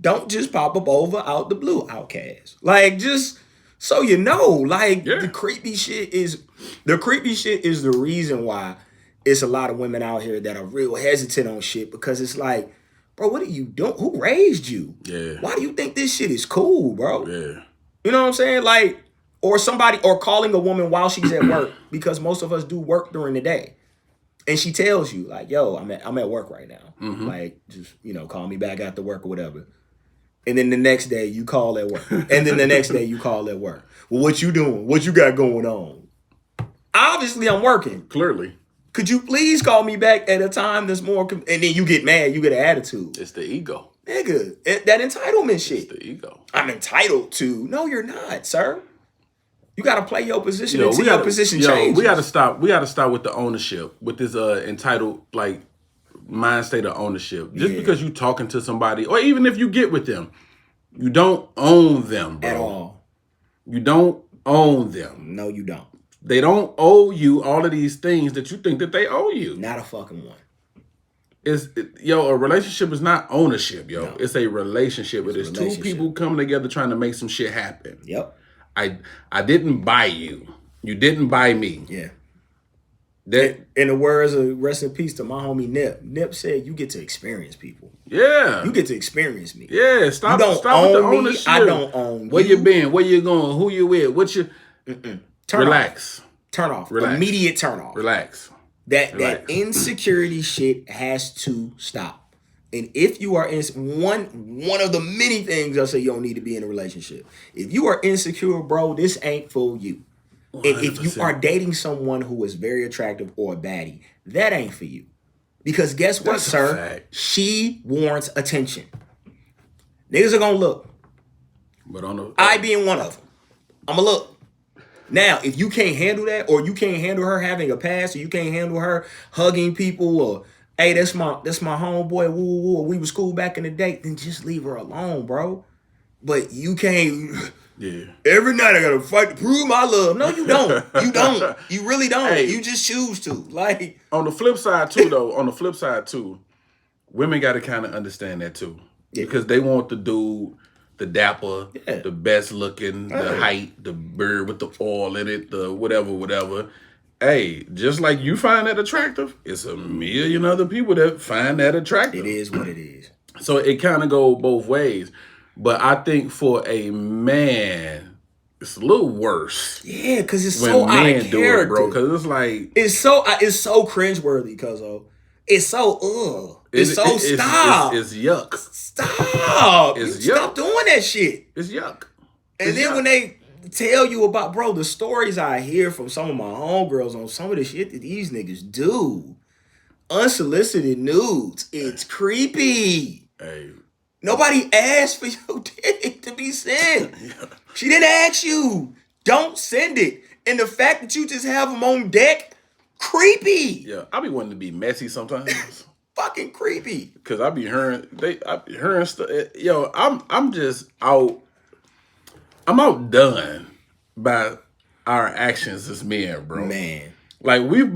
Don't just pop up over out the blue, outcast. Like, just so you know, like the creepy shit is the reason why it's a lot of women out here that are real hesitant on shit, because it's like, bro, what are you doing? Who raised you? Yeah. Why do you think this shit is cool, bro? Yeah. You know what I'm saying? Like, or calling a woman while she's at work, because most of us do work during the day. And she tells you, like, yo, I'm at work right now. Mm-hmm. Like, just, call me back after work or whatever. And then the next day you call at work. And then the next day you call at work. Well, what you doing? What you got going on? Obviously, I'm working. Clearly. Could you please call me back at a time that's more... and then you get mad. You get an attitude. It's the ego. Nigga, that entitlement shit. It's the ego. I'm entitled to... No, you're not, sir. You got to play your position until your position changes. We got to stop with the ownership. With this entitled, like... mind state of ownership. Just because you talking to somebody, or even if you get with them, you don't own them, bro. At all. You don't own them. No, you don't. They don't owe you all of these things that you think that they owe you. Not a fucking one. A relationship is not ownership, yo. No. It's a relationship. It is two people coming together trying to make some shit happen. Yep. I didn't buy you. You didn't buy me. Yeah. In the words of rest in peace to my homie Nip. Nip said, "You get to experience people. Yeah, you get to experience me. Yeah, stop with the ownership. I don't own Where you been? Where you going? Who you with? What you? Relax. Turn off. Relax. Immediate turn off. Relax. That insecurity shit has to stop. And if you are one of the many things I say you don't need to be in a relationship. If you are insecure, bro, this ain't for you. 100%. And if you are dating someone who is very attractive or a baddie, that ain't for you. Because guess what, sir? She warrants attention. Niggas are gonna look. But I being one of them. I'ma look. Now, if you can't handle that, or you can't handle her having a past, or you can't handle her hugging people, or hey, that's my homeboy, woo woo, we was cool back in the day, then just leave her alone, bro. But you can't. Yeah. Every night I gotta fight to prove my love. No, you don't. You don't. You really don't. Hey, you just choose to. Like, on the flip side too, though. Women got to kind of understand that too, because they want the dude, the dapper, the best looking, the height, the beard with the oil in it, the whatever. Hey, just like you find that attractive, it's a million other people that find that attractive. It is what it is. So it kind of go both ways. But I think for a man, it's a little worse. Yeah, because it's so out of character, bro. Because it's like it's so cringeworthy, Cuzzo. It's so stop. It's yuck. Stop. It's yuck. Stop doing that shit. It's yuck. And then when they tell you about, bro, the stories I hear from some of my homegirls on some of the shit that these niggas do, unsolicited nudes, it's creepy. Hey. Nobody asked for your dick to be sent. She didn't ask you. Don't send it. And the fact that you just have them on deck, creepy. Yeah, I be wanting to be messy sometimes. Fucking creepy. Cause I be hearing stuff. Yo, I'm just out. I'm outdone by our actions as men, bro. Man, like we've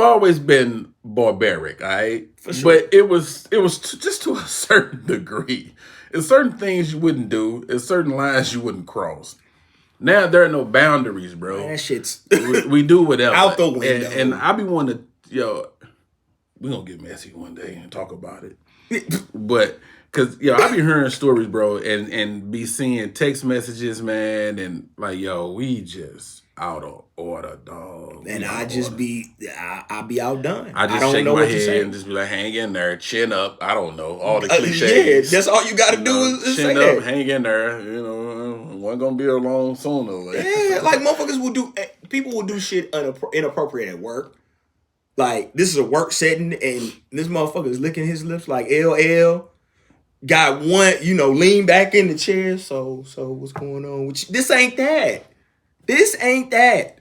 always been barbaric, all right? For sure. But it was just to a certain degree. There's certain things you wouldn't do. There's certain lines you wouldn't cross. Now there are no boundaries, bro. Man, that shit's we do whatever. Out the window. And I be wanting to, we gonna get messy one day and talk about it. But cause I be hearing stories, bro, and be seeing text messages, man, and like, we just out of order, dog. And I be outdone. I just shake my head and just be like, hang in there, chin up. I don't know, all the cliches. Yeah, that's all you got to do is chin say up, that. hang in there. Wasn't gonna be alone sooner. Yeah, like motherfuckers will do. People will do shit inappropriate at work. Like, this is a work setting, and this motherfucker is licking his lips like LL. Got one, lean back in the chair. So what's going on with you? This ain't that. This ain't that.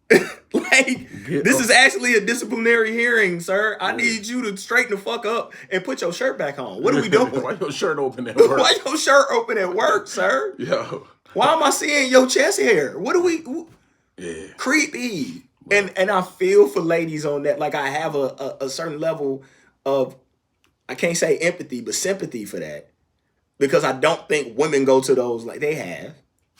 This is actually a disciplinary hearing, sir. I need you to straighten the fuck up and put your shirt back on. What are we doing? Why your shirt open at work? Why your shirt open at work, sir? Yo. Why am I seeing your chest hair? What are we... Yeah. Creepy. And I feel for ladies on that. Like I have a certain level of, I can't say empathy, but sympathy for that. Because I don't think women go to those like they have.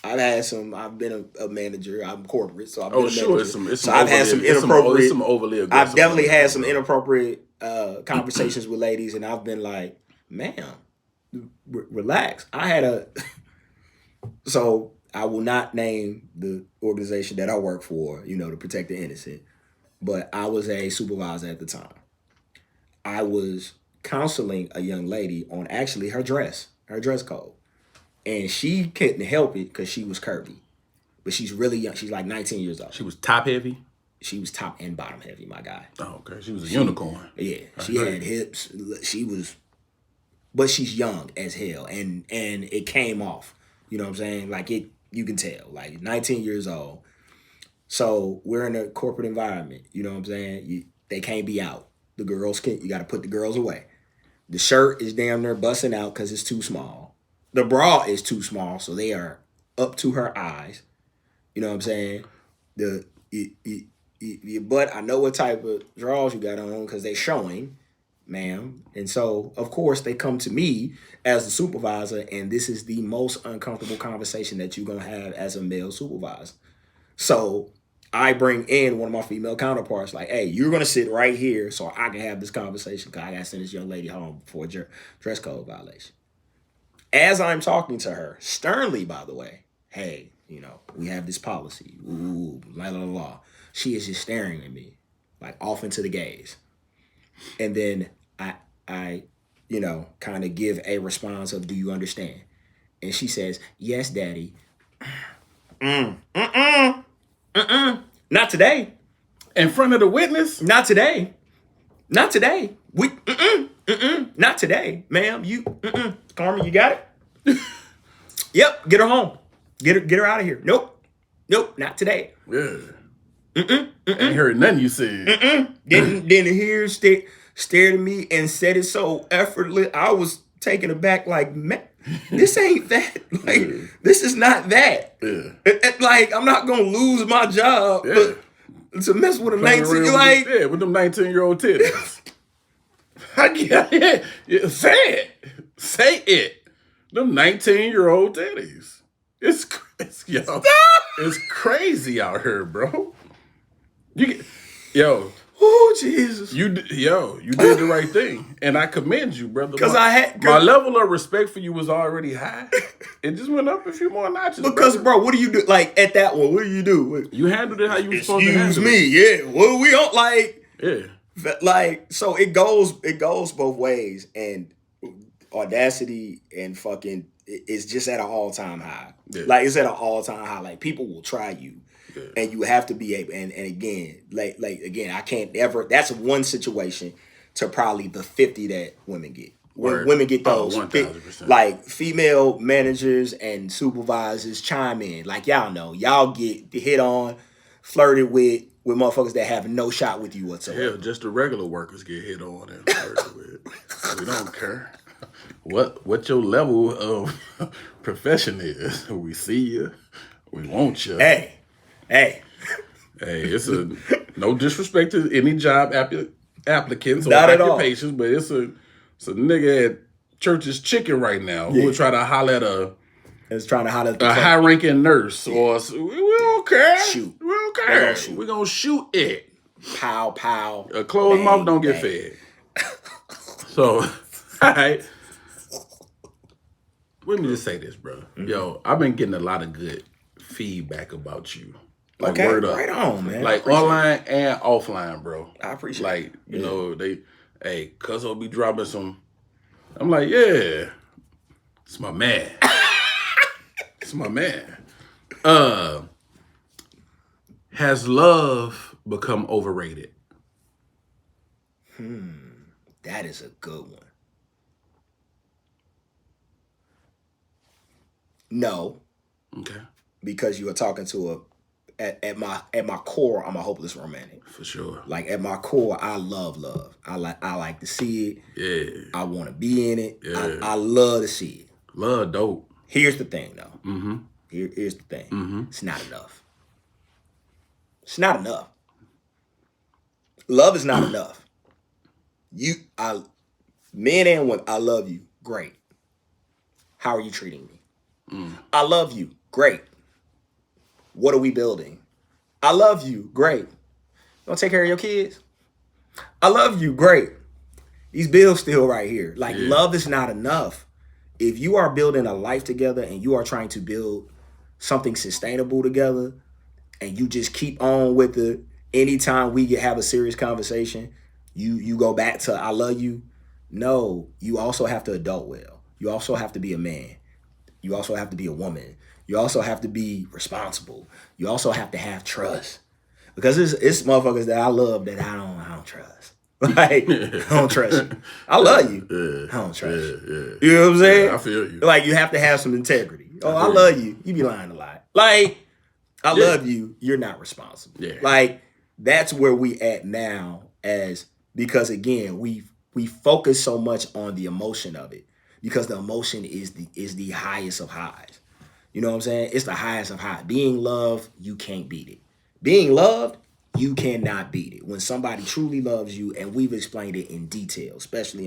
I've been a manager. I'm corporate, so I've been a manager. So I've had some inappropriate. Some overly aggressive. I've definitely had some inappropriate conversations with ladies, and I've been like, "Ma'am, relax." I had a. So I will not name the organization that I work for, to protect the innocent, but I was a supervisor at the time. I was counseling a young lady on actually her dress code. And she couldn't help it because she was curvy. But she's really young. She's like 19 years old. She was top heavy? She was top and bottom heavy, my guy. Oh, okay. She was a unicorn. Yeah. She had hips. But she's young as hell. And it came off. You know what I'm saying? Like you can tell. Like 19 years old. So we're in a corporate environment. You know what I'm saying? They can't be out. The girls you got to put the girls away. The shirt is damn near busting out because it's too small. The bra is too small, so they are up to her eyes. You know what I'm saying? Your butt, I know what type of drawers you got on because they're showing, ma'am. And so, of course, they come to me as the supervisor, and this is the most uncomfortable conversation that you're going to have as a male supervisor. So I bring in one of my female counterparts, like, hey, you're going to sit right here so I can have this conversation because I got to send this young lady home for a dress code violation. As I'm talking to her, sternly, by the way, hey, we have this policy. Ooh, la la la. She is just staring at me, like off into the gaze. And then I kind of give a response of, do you understand? And she says, yes, daddy. Not today. In front of the witness? Not today. Not today. Not today, ma'am. Carmen, you got it? Yep, get her home. Get her out of here. Nope, not today. Yeah. Ain't heard nothing you said. Didn't hear, stared at me and said it so effortless. I was taken aback like, man, this ain't that. Like, this is not that. Yeah. Like, I'm not going to lose my job to mess with a 19, like. Yeah, with them 19-year-old titties. Yeah, say it. Say it. Them 19-year-old titties. It's crazy out here, bro. Oh, Jesus. You did the right thing, and I commend you, brother. Because my level of respect for you was already high. It just went up a few more notches. Because, bro, what do you do? Like at that one, what do you do? You handled it how you were supposed to handle it. Yeah. Well, we don't like. Yeah. So it goes both ways, and audacity and fucking is just at an all-time high. Yeah. Like it's at an all-time high. Like people will try you. Yeah. And you have to be able, and again, like again, I can't ever. That's one situation to probably the 50 that women get. When women get those, 1,000%. Like female managers and supervisors chime in. Like y'all get hit on, flirted with motherfuckers that have no shot with you whatsoever. Hell, just the regular workers get hit on and flirted with. We don't care what your level of profession is. We see you, we want you. Hey, it's no disrespect to any job applicants or not occupations, but it's a nigga at Church's Chicken right now who would try to holler at a high-ranking nurse or we don't care. Shoot. We don't care. We're gonna shoot it. Pow pow. A closed mouth don't get fed. So, all right. Let me just say this, bro. Mm-hmm. Yo, I've been getting a lot of good feedback about you. Like word up. Right on, man. Like online and offline, bro. I appreciate it. Like, Cuzzo be dropping some. I'm like, yeah. It's my man. It's my man. Has love become overrated? That is a good one. No. Okay. Because you are talking to at my core, I'm a hopeless romantic. For sure. Like at my core, I love love. I like to see it. Yeah. I want to be in it. Yeah. I love to see it. Love dope. Here's the thing, though. Mm-hmm. Here's the thing. Mm-hmm. It's not enough. It's not enough. Love is not enough. Men and women, I love you. Great. How are you treating me? I love you. Great. What are we building? I love you. Great. Don't take care of your kids. I love you. Great. These bills still right here. Like, love is not enough. If you are building a life together and you are trying to build something sustainable together, and you just keep on with it, anytime we have a serious conversation, you go back to I love you. No, you also have to adult well. You also have to be a man. You also have to be a woman. You also have to be responsible. You also have to have trust. Because it's motherfuckers that I love that I don't trust. Like, I don't trust you. I love you. I don't trust you. You know what I'm saying? I feel you. Like, you have to have some integrity. Oh, I love you. You be lying a lot. Like, I love you. You're not responsible. Yeah. Like, that's where we at now, because again, we focus so much on the emotion of it, because the emotion is the highest of highs. You know what I'm saying? It's the highest of highs. Being loved, you can't beat it. Being loved, you cannot beat it. When somebody truly loves you, and we've explained it in detail, especially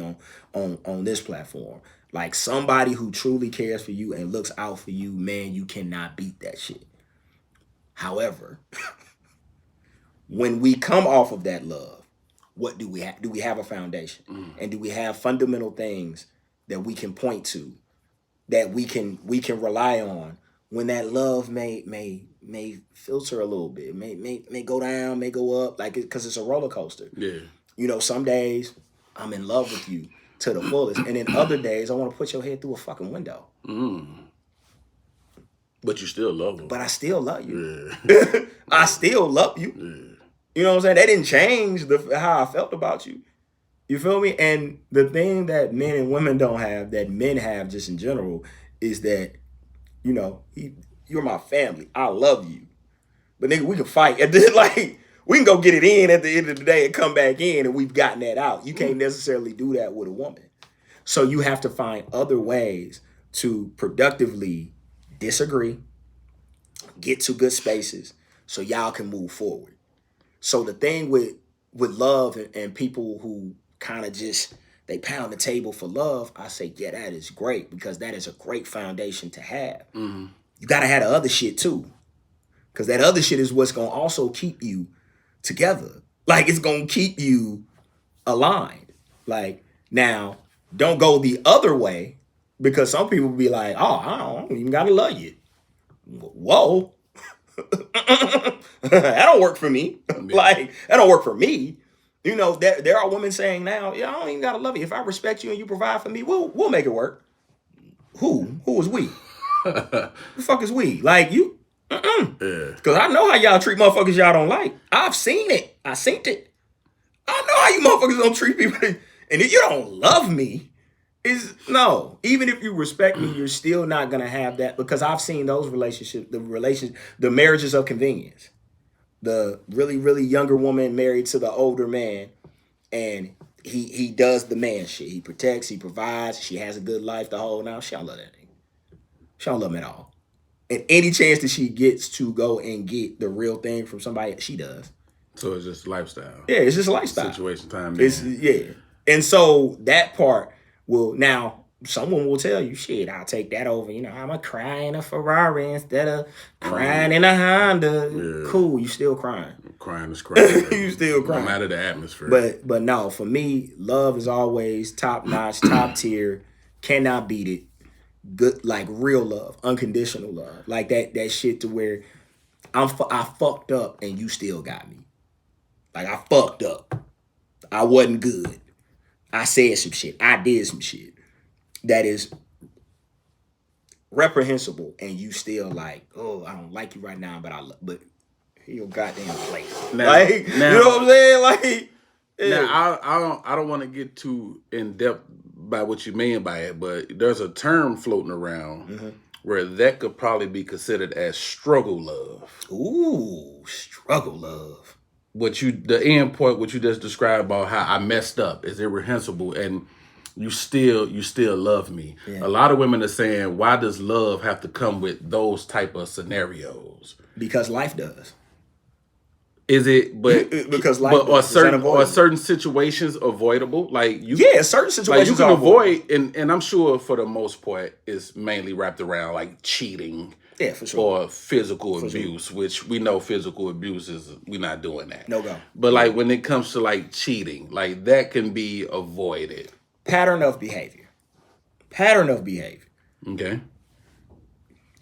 on this platform, like somebody who truly cares for you and looks out for you, man, you cannot beat that shit. However, when we come off of that love, what do we have? Do we have a foundation? And do we have fundamental things that we can point to, that we can rely on when that love may filter a little bit, may go down, may go up, like, because it's a roller coaster. Yeah. You know, some days I'm in love with you to the fullest, and then other days I want to put your head through a fucking window. But you still love them. But I still love you. Yeah. I still love you. Yeah. You know what I'm saying? That didn't change how I felt about you. You feel me? And the thing that men and women don't have, that men have just in general, is that, you know, you're my family. I love you. But nigga, we can fight. And then, like, we can go get it in at the end of the day and come back in, and we've gotten that out. You can't necessarily do that with a woman. So you have to find other ways to productively disagree, get to good spaces, so y'all can move forward. So the thing with love and people who kind of just, they pound the table for love, I say, yeah, that is great, because that is a great foundation to have. You got to have the other shit too, because that other shit is what's going to also keep you together. Like, it's going to keep you aligned. Like, now, don't go the other way, because some people be like, oh, I don't even got to love you. Whoa. That don't work for me. Like, that don't work for me. You know, there are women saying now, yeah, I don't even gotta love you. If I respect you and you provide for me, we'll make it work. Who is we? Who the fuck is we? Like, you? Because I know how y'all treat motherfuckers y'all don't like. I've seen it. I seen it. I know how you motherfuckers don't treat people. And if you don't love me, no. Even if you respect me, you're still not gonna have that, because I've seen those relationships, the marriages of convenience. The really, really younger woman married to the older man, and he does the man shit. He protects, he provides, she has a good life the whole now. She don't love that nigga. She don't love him at all. And any chance that she gets to go and get the real thing from somebody, she does. So it's just lifestyle. Yeah, it's just a lifestyle. Situation time. Yeah. And so that part will, now, someone will tell you, shit, I'll take that over. You know, I'm a cry in a Ferrari instead of crying in a Honda. Yeah. Cool, you still crying. Crying is crying. You still crying. No matter the atmosphere. But no, for me, love is always top notch, top tier. Cannot beat it. Good, like real love, unconditional love, like that shit to where I fucked up and you still got me. Like, I fucked up. I wasn't good. I said some shit. I did some shit that is reprehensible, and you still like, oh, I don't like you right now, but your goddamn place. Now, like, you know what I'm saying? Like, yeah. Now, I don't want to get too in depth by what you mean by it, but there's a term floating around where that could probably be considered as struggle love. Ooh, struggle love. The end point, what you just described about how I messed up, is irreprehensible, and you still love me. Yeah. A lot of women are saying, why does love have to come with those type of scenarios? Because life does. Is it? But because life but are is unavoidable. certain situations avoidable? Like you, Yeah, certain situations like you can are avoid, and I'm sure for the most part, it's mainly wrapped around like cheating. Yeah, for sure. Or physical For sure. abuse, which we know physical abuse is we're not doing that. No go. But like when it comes to like cheating, like that can be avoided. Pattern of behavior. Pattern of behavior. Okay.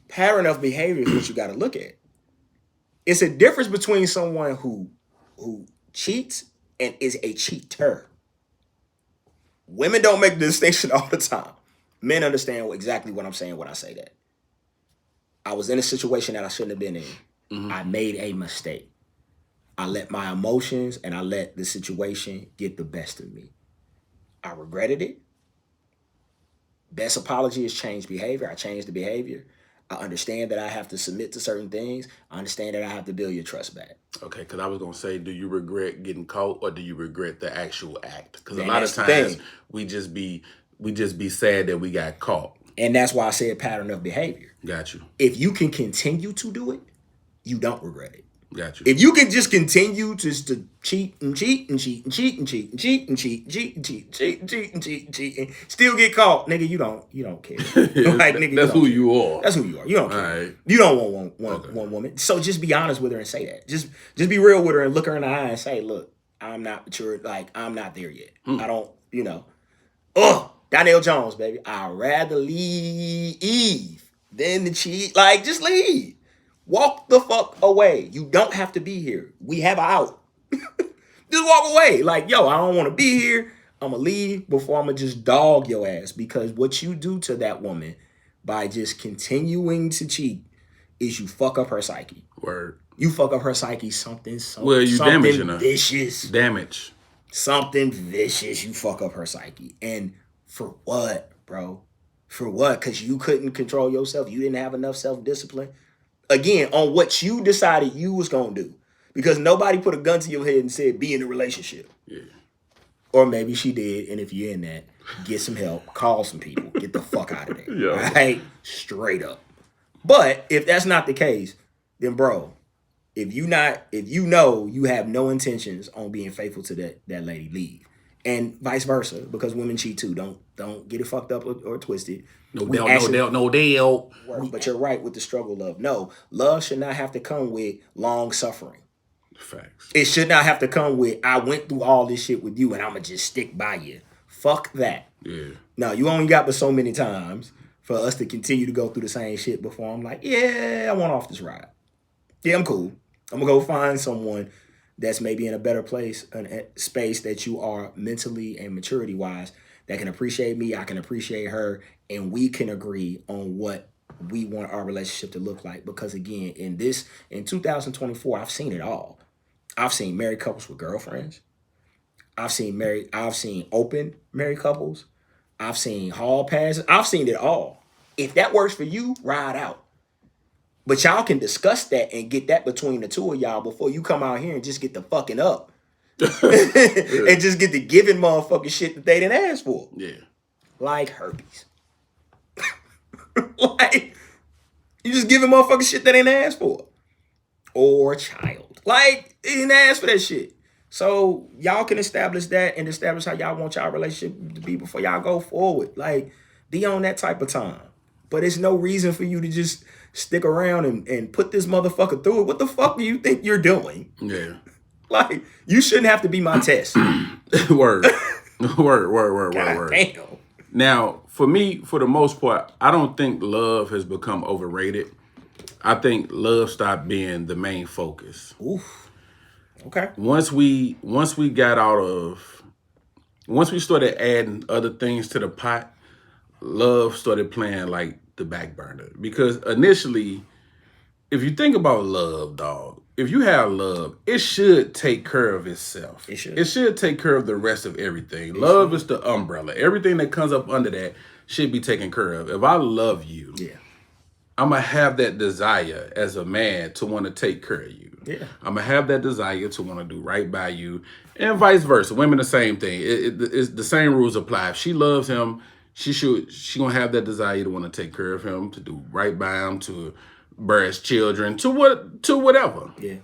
Pattern of behavior is what you got to look at. It's a difference between someone who cheats and is a cheater. Women don't make the distinction all the time. Men understand exactly what I'm saying when I say that. I was in a situation that I shouldn't have been in. Mm-hmm. I made a mistake. I let my emotions and I let the situation get the best of me. I regretted it. Best apology is change behavior. I changed the behavior. I understand that I have to submit to certain things. I understand that I have to build your trust back. Okay, because I was going to say, do you regret getting caught or do you regret the actual act? Because a lot of times we just be sad that we got caught. And that's why I said pattern of behavior. Got you. If you can continue to do it, you don't regret it. Got you. If you can just continue to cheat and cheat and cheat and cheat and cheat and cheat and cheat and cheat and cheat and cheat and cheat and cheat and cheat and still get caught, nigga, you don't care. Like, nigga, that's who you are. That's who you are. You don't care. Right. You don't want one woman. So just be honest with her and say that. Just be real with her and look her in the eye and say, look, I'm not mature. Like, I'm not there yet. I don't, Donnell Jones, baby. I'd rather leave than to cheat. Like, just leave. Walk the fuck away. You don't have to be here. We have an out. Just walk away. Like, yo, I don't want to be here. I'm going to leave before I'm going to just dog your ass. Because what you do to that woman by just continuing to cheat is you fuck up her psyche. Word. You fuck up her psyche something damaging her. Vicious. Damage. Something vicious. You fuck up her psyche. And for what, bro? For what? Because you couldn't control yourself. You didn't have enough self-discipline. Again, on what you decided you was going to do. Because nobody put a gun to your head and said, be in a relationship. Yeah. Or maybe she did. And if you're in that, get some help. Call some people. Get the fuck out of there. Yeah. Right? Straight up. But if that's not the case, then bro, if you know you have no intentions on being faithful to that lady, leave. And vice versa, because women cheat too. Don't get it fucked up or twisted. No doubt. But you're right with the struggle of no. Love should not have to come with long suffering. Facts. It should not have to come with I went through all this shit with you and I'ma just stick by you. Fuck that. Yeah. No, you only got but so many times for us to continue to go through the same shit before I'm like, yeah, I want off this ride. Yeah, I'm cool. I'm gonna go find someone that's maybe in a better place, a space that you are mentally and maturity wise, that can appreciate me, I can appreciate her, and we can agree on what we want our relationship to look like. Because again, in 2024, I've seen it all. I've seen married couples with girlfriends. I've seen open married couples. I've seen hall passes. I've seen it all. If that works for you, ride out. But y'all can discuss that and get that between the two of y'all before you come out here and just get the fucking up. And just get the giving motherfucking shit that they didn't ask for. Yeah. Like herpes. Like, you just giving motherfucking shit that ain't asked for. Or child. Like, they didn't ask for that shit. So y'all can establish that and establish how y'all want y'all relationship to be before y'all go forward. Like, be on that type of time. But it's no reason for you to just stick around and put this motherfucker through it. What the fuck do you think you're doing? Yeah. Like, you shouldn't have to be my test. Word. Word. Damn. Now, for me, for the most part, I don't think love has become overrated. I think love stopped being the main focus. Oof. Okay. Once we started adding other things to the pot, love started playing like the back burner. Because initially, if you think about love, dog, if you have love, it should take care of itself. It should. It should take care of the rest of everything. Love is the umbrella. Everything that comes up under that should be taken care of. If I love you, I'm going to have that desire as a man to want to take care of you. Yeah. I'm going to have that desire to want to do right by you. And vice versa. Women, the same thing. It's the same rules apply. If she loves him, she going to have that desire to want to take care of him, to do right by him, to bear his children, to whatever. Yeah.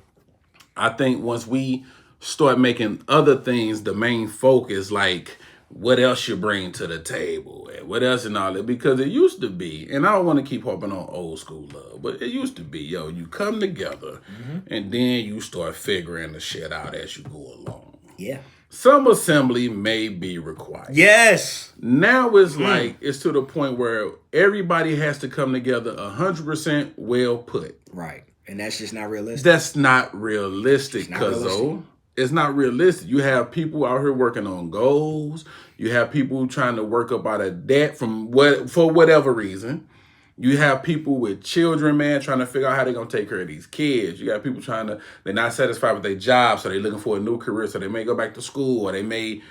I think once we start making other things the main focus, like what else you bring to the table and what else and all that, because it used to be, and I don't want to keep harping on old school love, but it used to be, you come together and then you start figuring the shit out as you go along. Yeah. Some assembly may be required. Yes. Now it's like, it's to the point where everybody has to come together 100% well put. Right. And that's just not realistic. That's not realistic, Cuzzo. It's not realistic. You have people out here working on goals. You have people trying to work up out of debt for whatever reason. You have people with children, man, trying to figure out how they're going to take care of these kids. You got people they're not satisfied with their job, so they're looking for a new career, so they may go back to school, or they may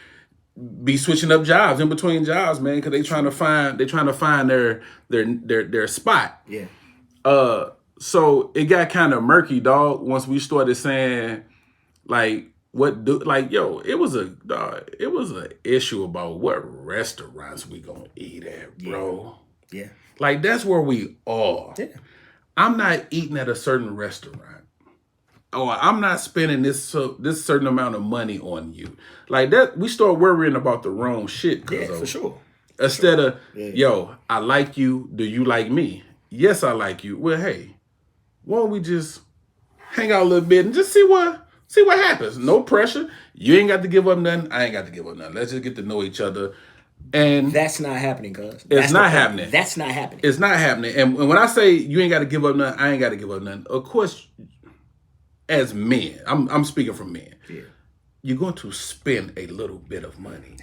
be switching up jobs in between jobs, man, because they're trying to find their spot. Yeah. So it got kind of murky, dog, once we started saying, like, it was an issue about what restaurants we gonna eat at, bro. Yeah. Like, that's where we are. Yeah. I'm not eating at a certain restaurant. Or I'm not spending this certain amount of money on you. Like that, we start worrying about the wrong shit. Yeah, for sure. Instead of, I like you. Do you like me? Yes, I like you. Well, hey, why don't we just hang out a little bit and just see what happens? No pressure. You ain't got to give up nothing. I ain't got to give up nothing. Let's just get to know each other. And that's not happening, cuz. It's not happening. That's not happening. It's not happening. And when I say you ain't got to give up nothing, I ain't got to give up nothing. Of course, as men, I'm speaking from men. Yeah. You're going to spend a little bit of money.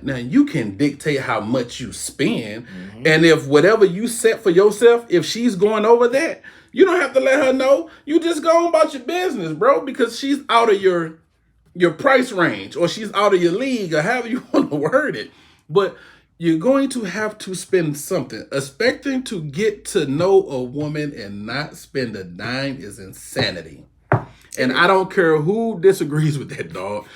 Now you can dictate how much you spend. And if whatever you set for yourself, if she's going over that, you don't have to let her know. You just go on about your business, bro, because she's out of your price range, or she's out of your league, or however you want to word it. But you're going to have to spend something. Expecting to get to know a woman and not spend a dime is insanity. And I don't care who disagrees with that, dog.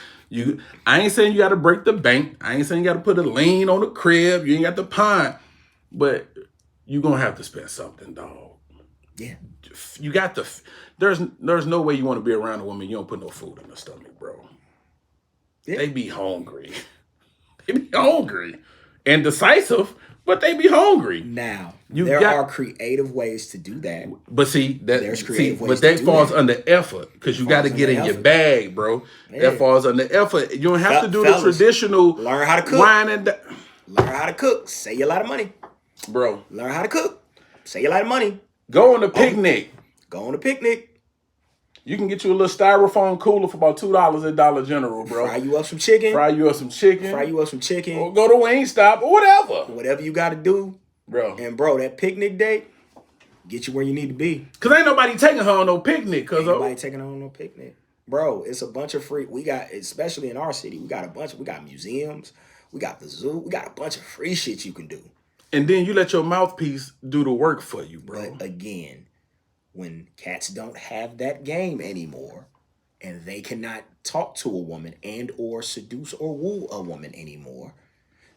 I ain't saying you got to break the bank. I ain't saying you got to put a lien on the crib. You ain't got the pond. But you're going to have to spend something, dog. Yeah. You got to. There's no way you want to be around a woman you don't put no food in her stomach, bro. Yeah. They be hungry. They be hungry and decisive, but they be hungry. Now, there are creative ways to do that. But see, there's creative ways but that falls under effort, because you got to get in your bag, bro. Yeah. That falls under effort. You don't have to do the traditional learn how to cook. Learn how to cook. Save you a lot of money, bro. Learn how to cook. Save you a lot of money. Go on a picnic. Go on a picnic. You can get you a little styrofoam cooler for about $2 at Dollar General, bro. Fry you up some chicken. Or go to Wingstop or whatever. Whatever you got to do, bro. And bro, that picnic date, get you where you need to be. Cause ain't nobody taking her on no picnic, Ain't nobody taking her on no picnic, bro. It's a bunch of free. We got, especially in our city, we got museums, we got the zoo, we got a bunch of free shit you can do. And then you let your mouthpiece do the work for you, bro. But again, when cats don't have that game anymore, and they cannot talk to a woman and or seduce or woo a woman anymore,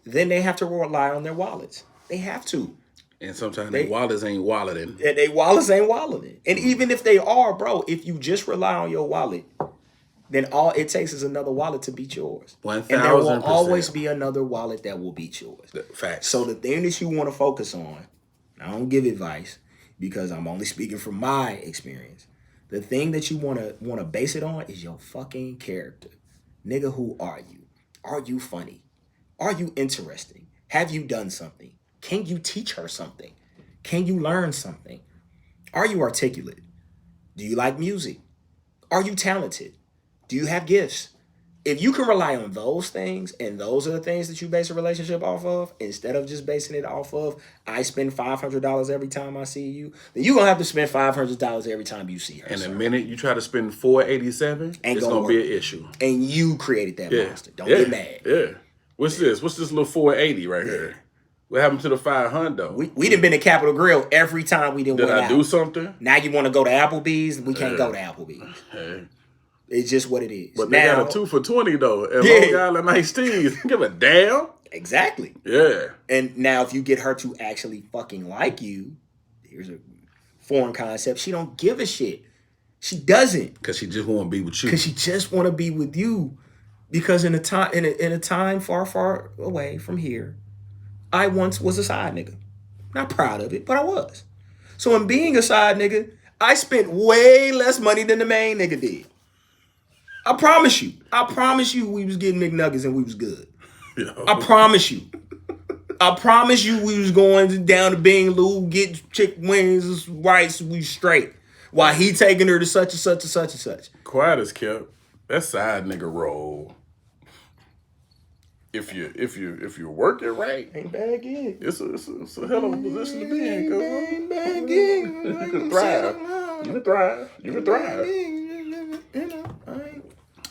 then they have to rely on their wallets. They have to. And sometimes their wallets ain't walleting. And their wallets ain't walleting. And even if they are, bro, if you just rely on your wallet, then all it takes is another wallet to beat yours. 1,000%. And there will always be another wallet that will beat yours. Facts. So the thing that you want to focus on, I don't give advice, because I'm only speaking from my experience. The thing that you want to base it on is your fucking character. Nigga, who are you? Are you funny? Are you interesting? Have you done something? Can you teach her something? Can you learn something? Are you articulate? Do you like music? Are you talented? Do you have gifts? If you can rely on those things, and those are the things that you base a relationship off of, instead of just basing it off of, I spend $500 every time I see you, then you're going to have to spend $500 every time you see her. And the minute you try to spend $487, it's going to be an issue. And you created that monster. Don't get mad. Yeah. What's this? What's this little 480 right here? What happened to the 500? We done been to Capitol Grill every time we didn't went out. Did I do something? Now you want to go to Applebee's? We can't go to Applebee's. Hey. It's just what it is. But they got a 2 for $20 though. And Long Island iced teas. Give a damn. Exactly. Yeah. And now if you get her to actually fucking like you, here's a foreign concept. She don't give a shit. She doesn't. Because she just want to be with you. Because she just want to be with you. Because in a time far, far away from here, I once was a side nigga. Not proud of it, but I was. So in being a side nigga, I spent way less money than the main nigga did. I promise you. I promise you we was getting McNuggets and we was good. Yo. I promise you. I promise you we was going down to Bing Lou, get chicken wings, rice, we straight. While he taking her to such and such and such and such. Quiet as kept. That side nigga role. If you work it right, Ain't bad gig. it's a hell of a position to be in, cuz. Ain't bad gig. You can thrive. You can thrive. You can thrive.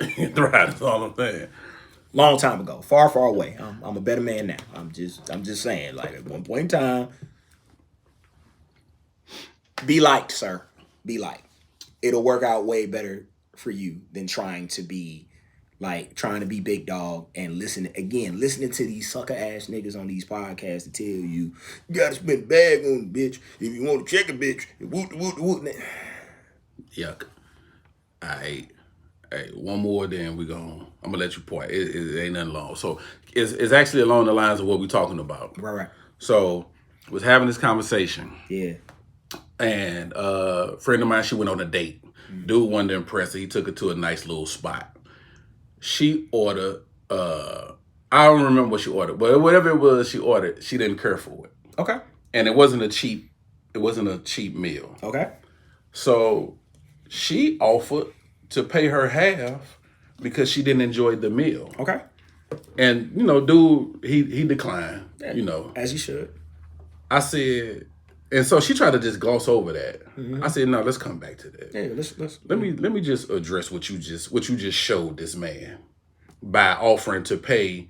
You can thrive, that's all I'm saying. Long time ago, far, far away. I'm a better man now. I'm just saying, like at one point in time, be liked, sir. Be liked. It'll work out way better for you than trying to be big dog and listening to these sucker ass niggas on these podcasts to tell you gotta spend a bag on the bitch if you want to check a bitch. Woot. Yuck. Hey, one more, then I'm gonna let you point. It ain't nothing long. So it's actually along the lines of what we're talking about. Right. So was having this conversation. Yeah. And a friend of mine, she went on a date. Dude wanted to impress her. He took her to a nice little spot. She ordered, I don't remember what she ordered, but whatever it was she ordered, she didn't care for it. Okay. And it wasn't a cheap meal. Okay. So she offered to pay her half because she didn't enjoy the meal. Okay. And, dude, he declined, As you should. I said, and so she tried to just gloss over that. I said, no, let's come back to that. Yeah, Let me just address what you just showed this man by offering to pay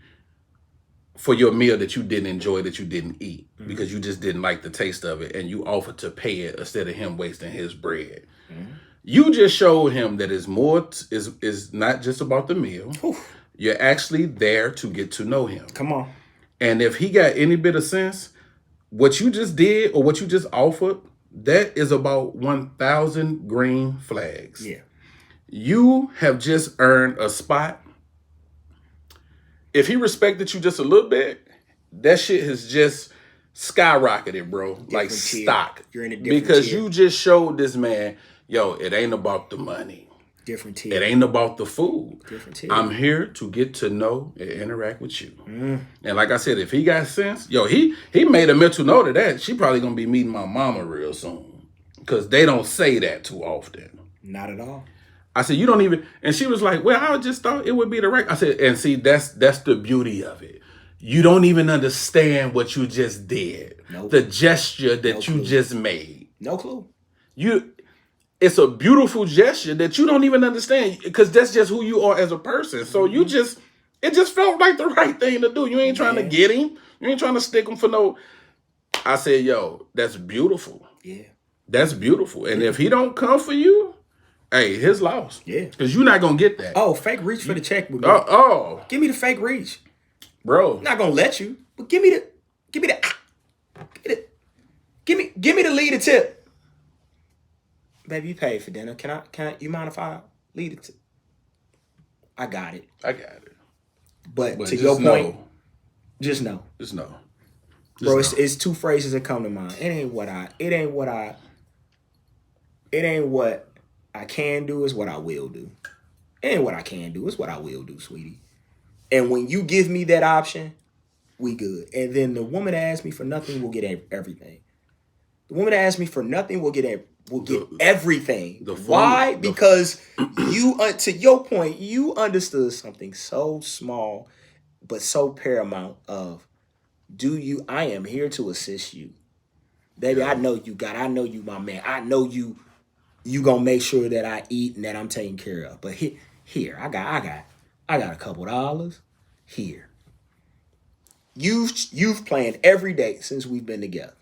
for your meal that you didn't enjoy, that you didn't eat, because you just didn't like the taste of it, and you offered to pay it instead of him wasting his bread. You just showed him that it's more is not just about the meal. Oof. You're actually there to get to know him. Come on. And if he got any bit of sense, what you just did or what you just offered, that is about 1,000 green flags. Yeah. You have just earned a spot. If he respected you just a little bit, that shit has just skyrocketed, bro. Like tier. stock. You're in a different because tier. you just showed this man, yo, it ain't about the money. Different tier. It ain't about the food. Different tier. I'm here to get to know and interact with you. And like I said, if he got sense, yo, he made a mental note of that. She probably gonna be meeting my mama real soon. Because they don't say that too often. Not at all. I said, you don't even, and she was like, well, I just thought it would be the right. I said, and see, that's the beauty of it. You don't even understand what you just did. Nope. The gesture that No you clue. just made. No clue. It's a beautiful gesture that you don't even understand because that's just who you are as a person. So it just felt like the right thing to do. You ain't trying to get him. You ain't trying to stick him for no. I said, yo, that's beautiful. Yeah. That's beautiful. And if he don't come for you, hey, his loss. Yeah. Because you're not going to get that. Oh, fake reach for the check with me. Give me the fake reach. Bro. I'm not gonna let you, but give me the lead a tip. Baby, you paid for dinner. Can I you mind if I lead it? I got it. But to your point, just know. Just know. Bro, it's two phrases that come to mind. It ain't what I can do, it's what I will do. It ain't what I can do, it's what I will do, sweetie. And when you give me that option, we good. And then the woman that asks me for nothing will get everything. The woman that asks me for nothing will get everything. Why? Because you, to your point, you understood something so small, but so paramount of, I am here to assist you. Baby, I know you my man. I know you gonna make sure that I eat and that I'm taken care of. But here, I got a couple dollars here. You've planned every day since we've been together.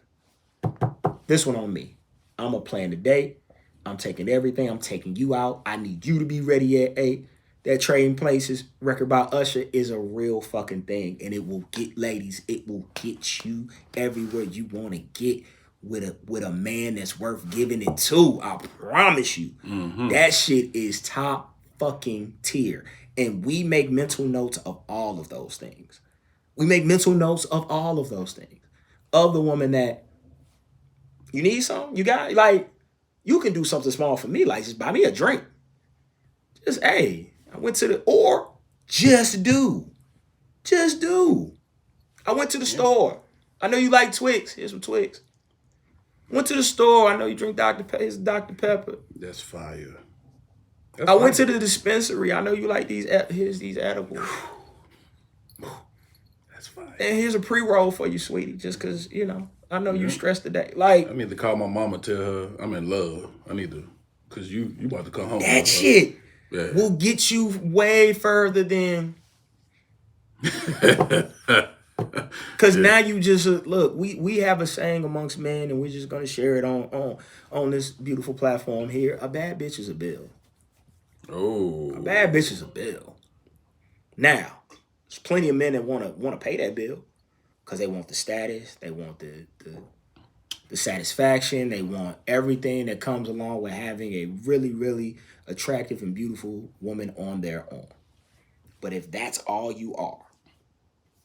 This one on me. I'm gonna plan the day. I'm taking everything. I'm taking you out. I need you to be ready at 8. That Trading Places record by Usher is a real fucking thing. And it will get, ladies, it will get you everywhere you want to get with a man that's worth giving it to. I promise you. That shit is top fucking tier. And we make mental notes of all of those things. We make mental notes of all of those things. Of the woman that you need something, you got like you can do something small for me, like just buy me a drink. Just hey, I went to the or just do. Just do. I went to the store. I know you like Twix. Here's some Twix. Went to the store. I know you drink Dr. Pepper. That's fire. I went to the dispensary. I know you like these. Here's these edibles. That's fire. And here's a pre-roll for you, sweetie. Just because, I know you stressed today. Like, I need to call my mama, tell her I'm in love. I need to, because you about to come home. That shit will get you way further than... Because now you just, look, we have a saying amongst men, and we're just going to share it on this beautiful platform here. A bad bitch is a bill. Oh. A bad bitch is a bill. Now, there's plenty of men that want to pay that bill because they want the status, they want the satisfaction, they want everything that comes along with having a really, really attractive and beautiful woman on their own. But if that's all you are,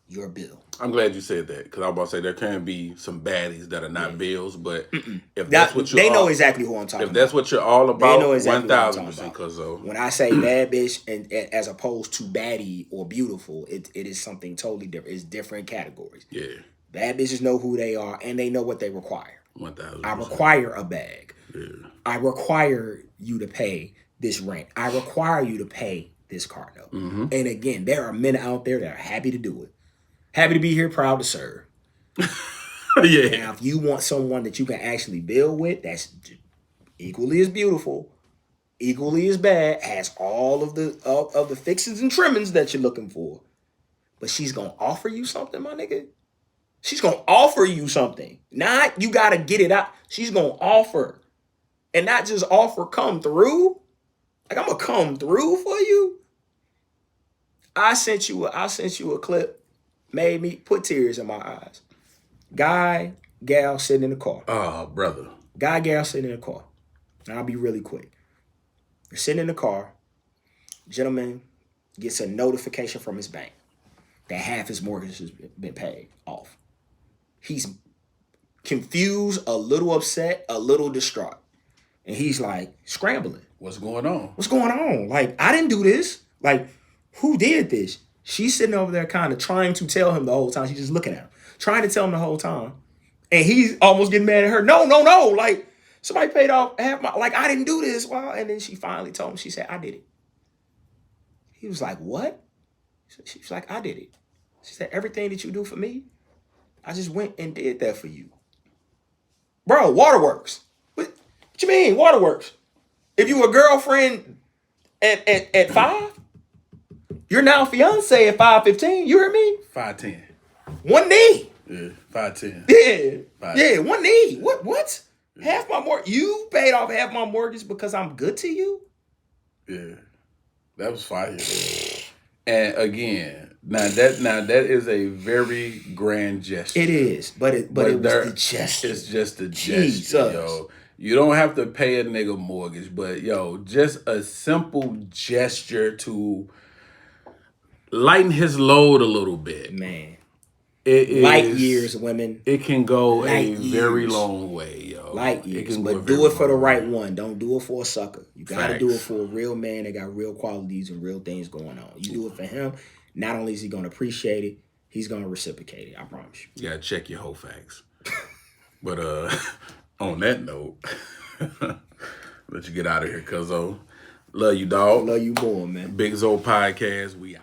you're a bill. I'm glad you said that because I was about to say there can be some baddies that are not bills, but if that's what they know exactly who I'm talking about. If that's what you're all about, they know exactly 1,000% Cuzzo. When I say bad bitch, and as opposed to baddie or beautiful, it is something totally different. It's different categories. Yeah. Bad bitches know who they are and they know what they require. 1,000%. I require a bag. Yeah. I require you to pay this rent. I require you to pay this car note. And again, there are men out there that are happy to do it. Happy to be here, proud to serve. Yeah. Now, if you want someone that you can actually build with, that's equally as beautiful, equally as bad, has all of the fixings and trimmings that you're looking for, but she's gonna offer you something, my nigga. She's gonna offer you something. Not you gotta get it out. She's gonna offer, and not just offer. Come through. Like I'm gonna come through for you. I sent you a clip. Made me put tears in my eyes. Guy, gal sitting in the car. Oh, brother. Guy, gal sitting in the car. And I'll be really quick. You're sitting in the car. Gentleman gets a notification from his bank that half his mortgage has been paid off. He's confused, a little upset, a little distraught. And he's like scrambling. What's going on? What's going on? Like, I didn't do this. Like, who did this? She's sitting over there kind of trying to tell him the whole time. She's just looking at him, trying to tell him the whole time. And he's almost getting mad at her. No. Like, somebody paid off half my, like, I didn't do this. Well, and then she finally told him, she said, I did it. He was like, what? She was like, I did it. She said, everything that you do for me, I just went and did that for you. Bro, waterworks. What you mean, waterworks? If you were a girlfriend at 5, you're now fiance at 5'15". You hear me? 5'10". One knee. Yeah, 5'10". Yeah. 5'10". Yeah, one knee. What? Yeah. Half my mortgage. You paid off half my mortgage because I'm good to you? Yeah. That was fire. And again, now that is a very grand gesture. It is, but it was the gesture. It's just a Jesus. gesture, yo. You don't have to pay a nigga mortgage, but yo, just a simple gesture to lighten his load a little bit. Man. It is light years, women. It can go light a years. very long way, yo. Light years, but do it for the right one. Don't do it for a sucker. You gotta do it for a real man that got real qualities and real things going on. You do it for him, not only is he gonna appreciate it, he's gonna reciprocate it. I promise you. You gotta check your whole facts. But on that note, let you get out of here, Cuzzo. Love you, dog. Love you more, man. BigZo Podcast, we out.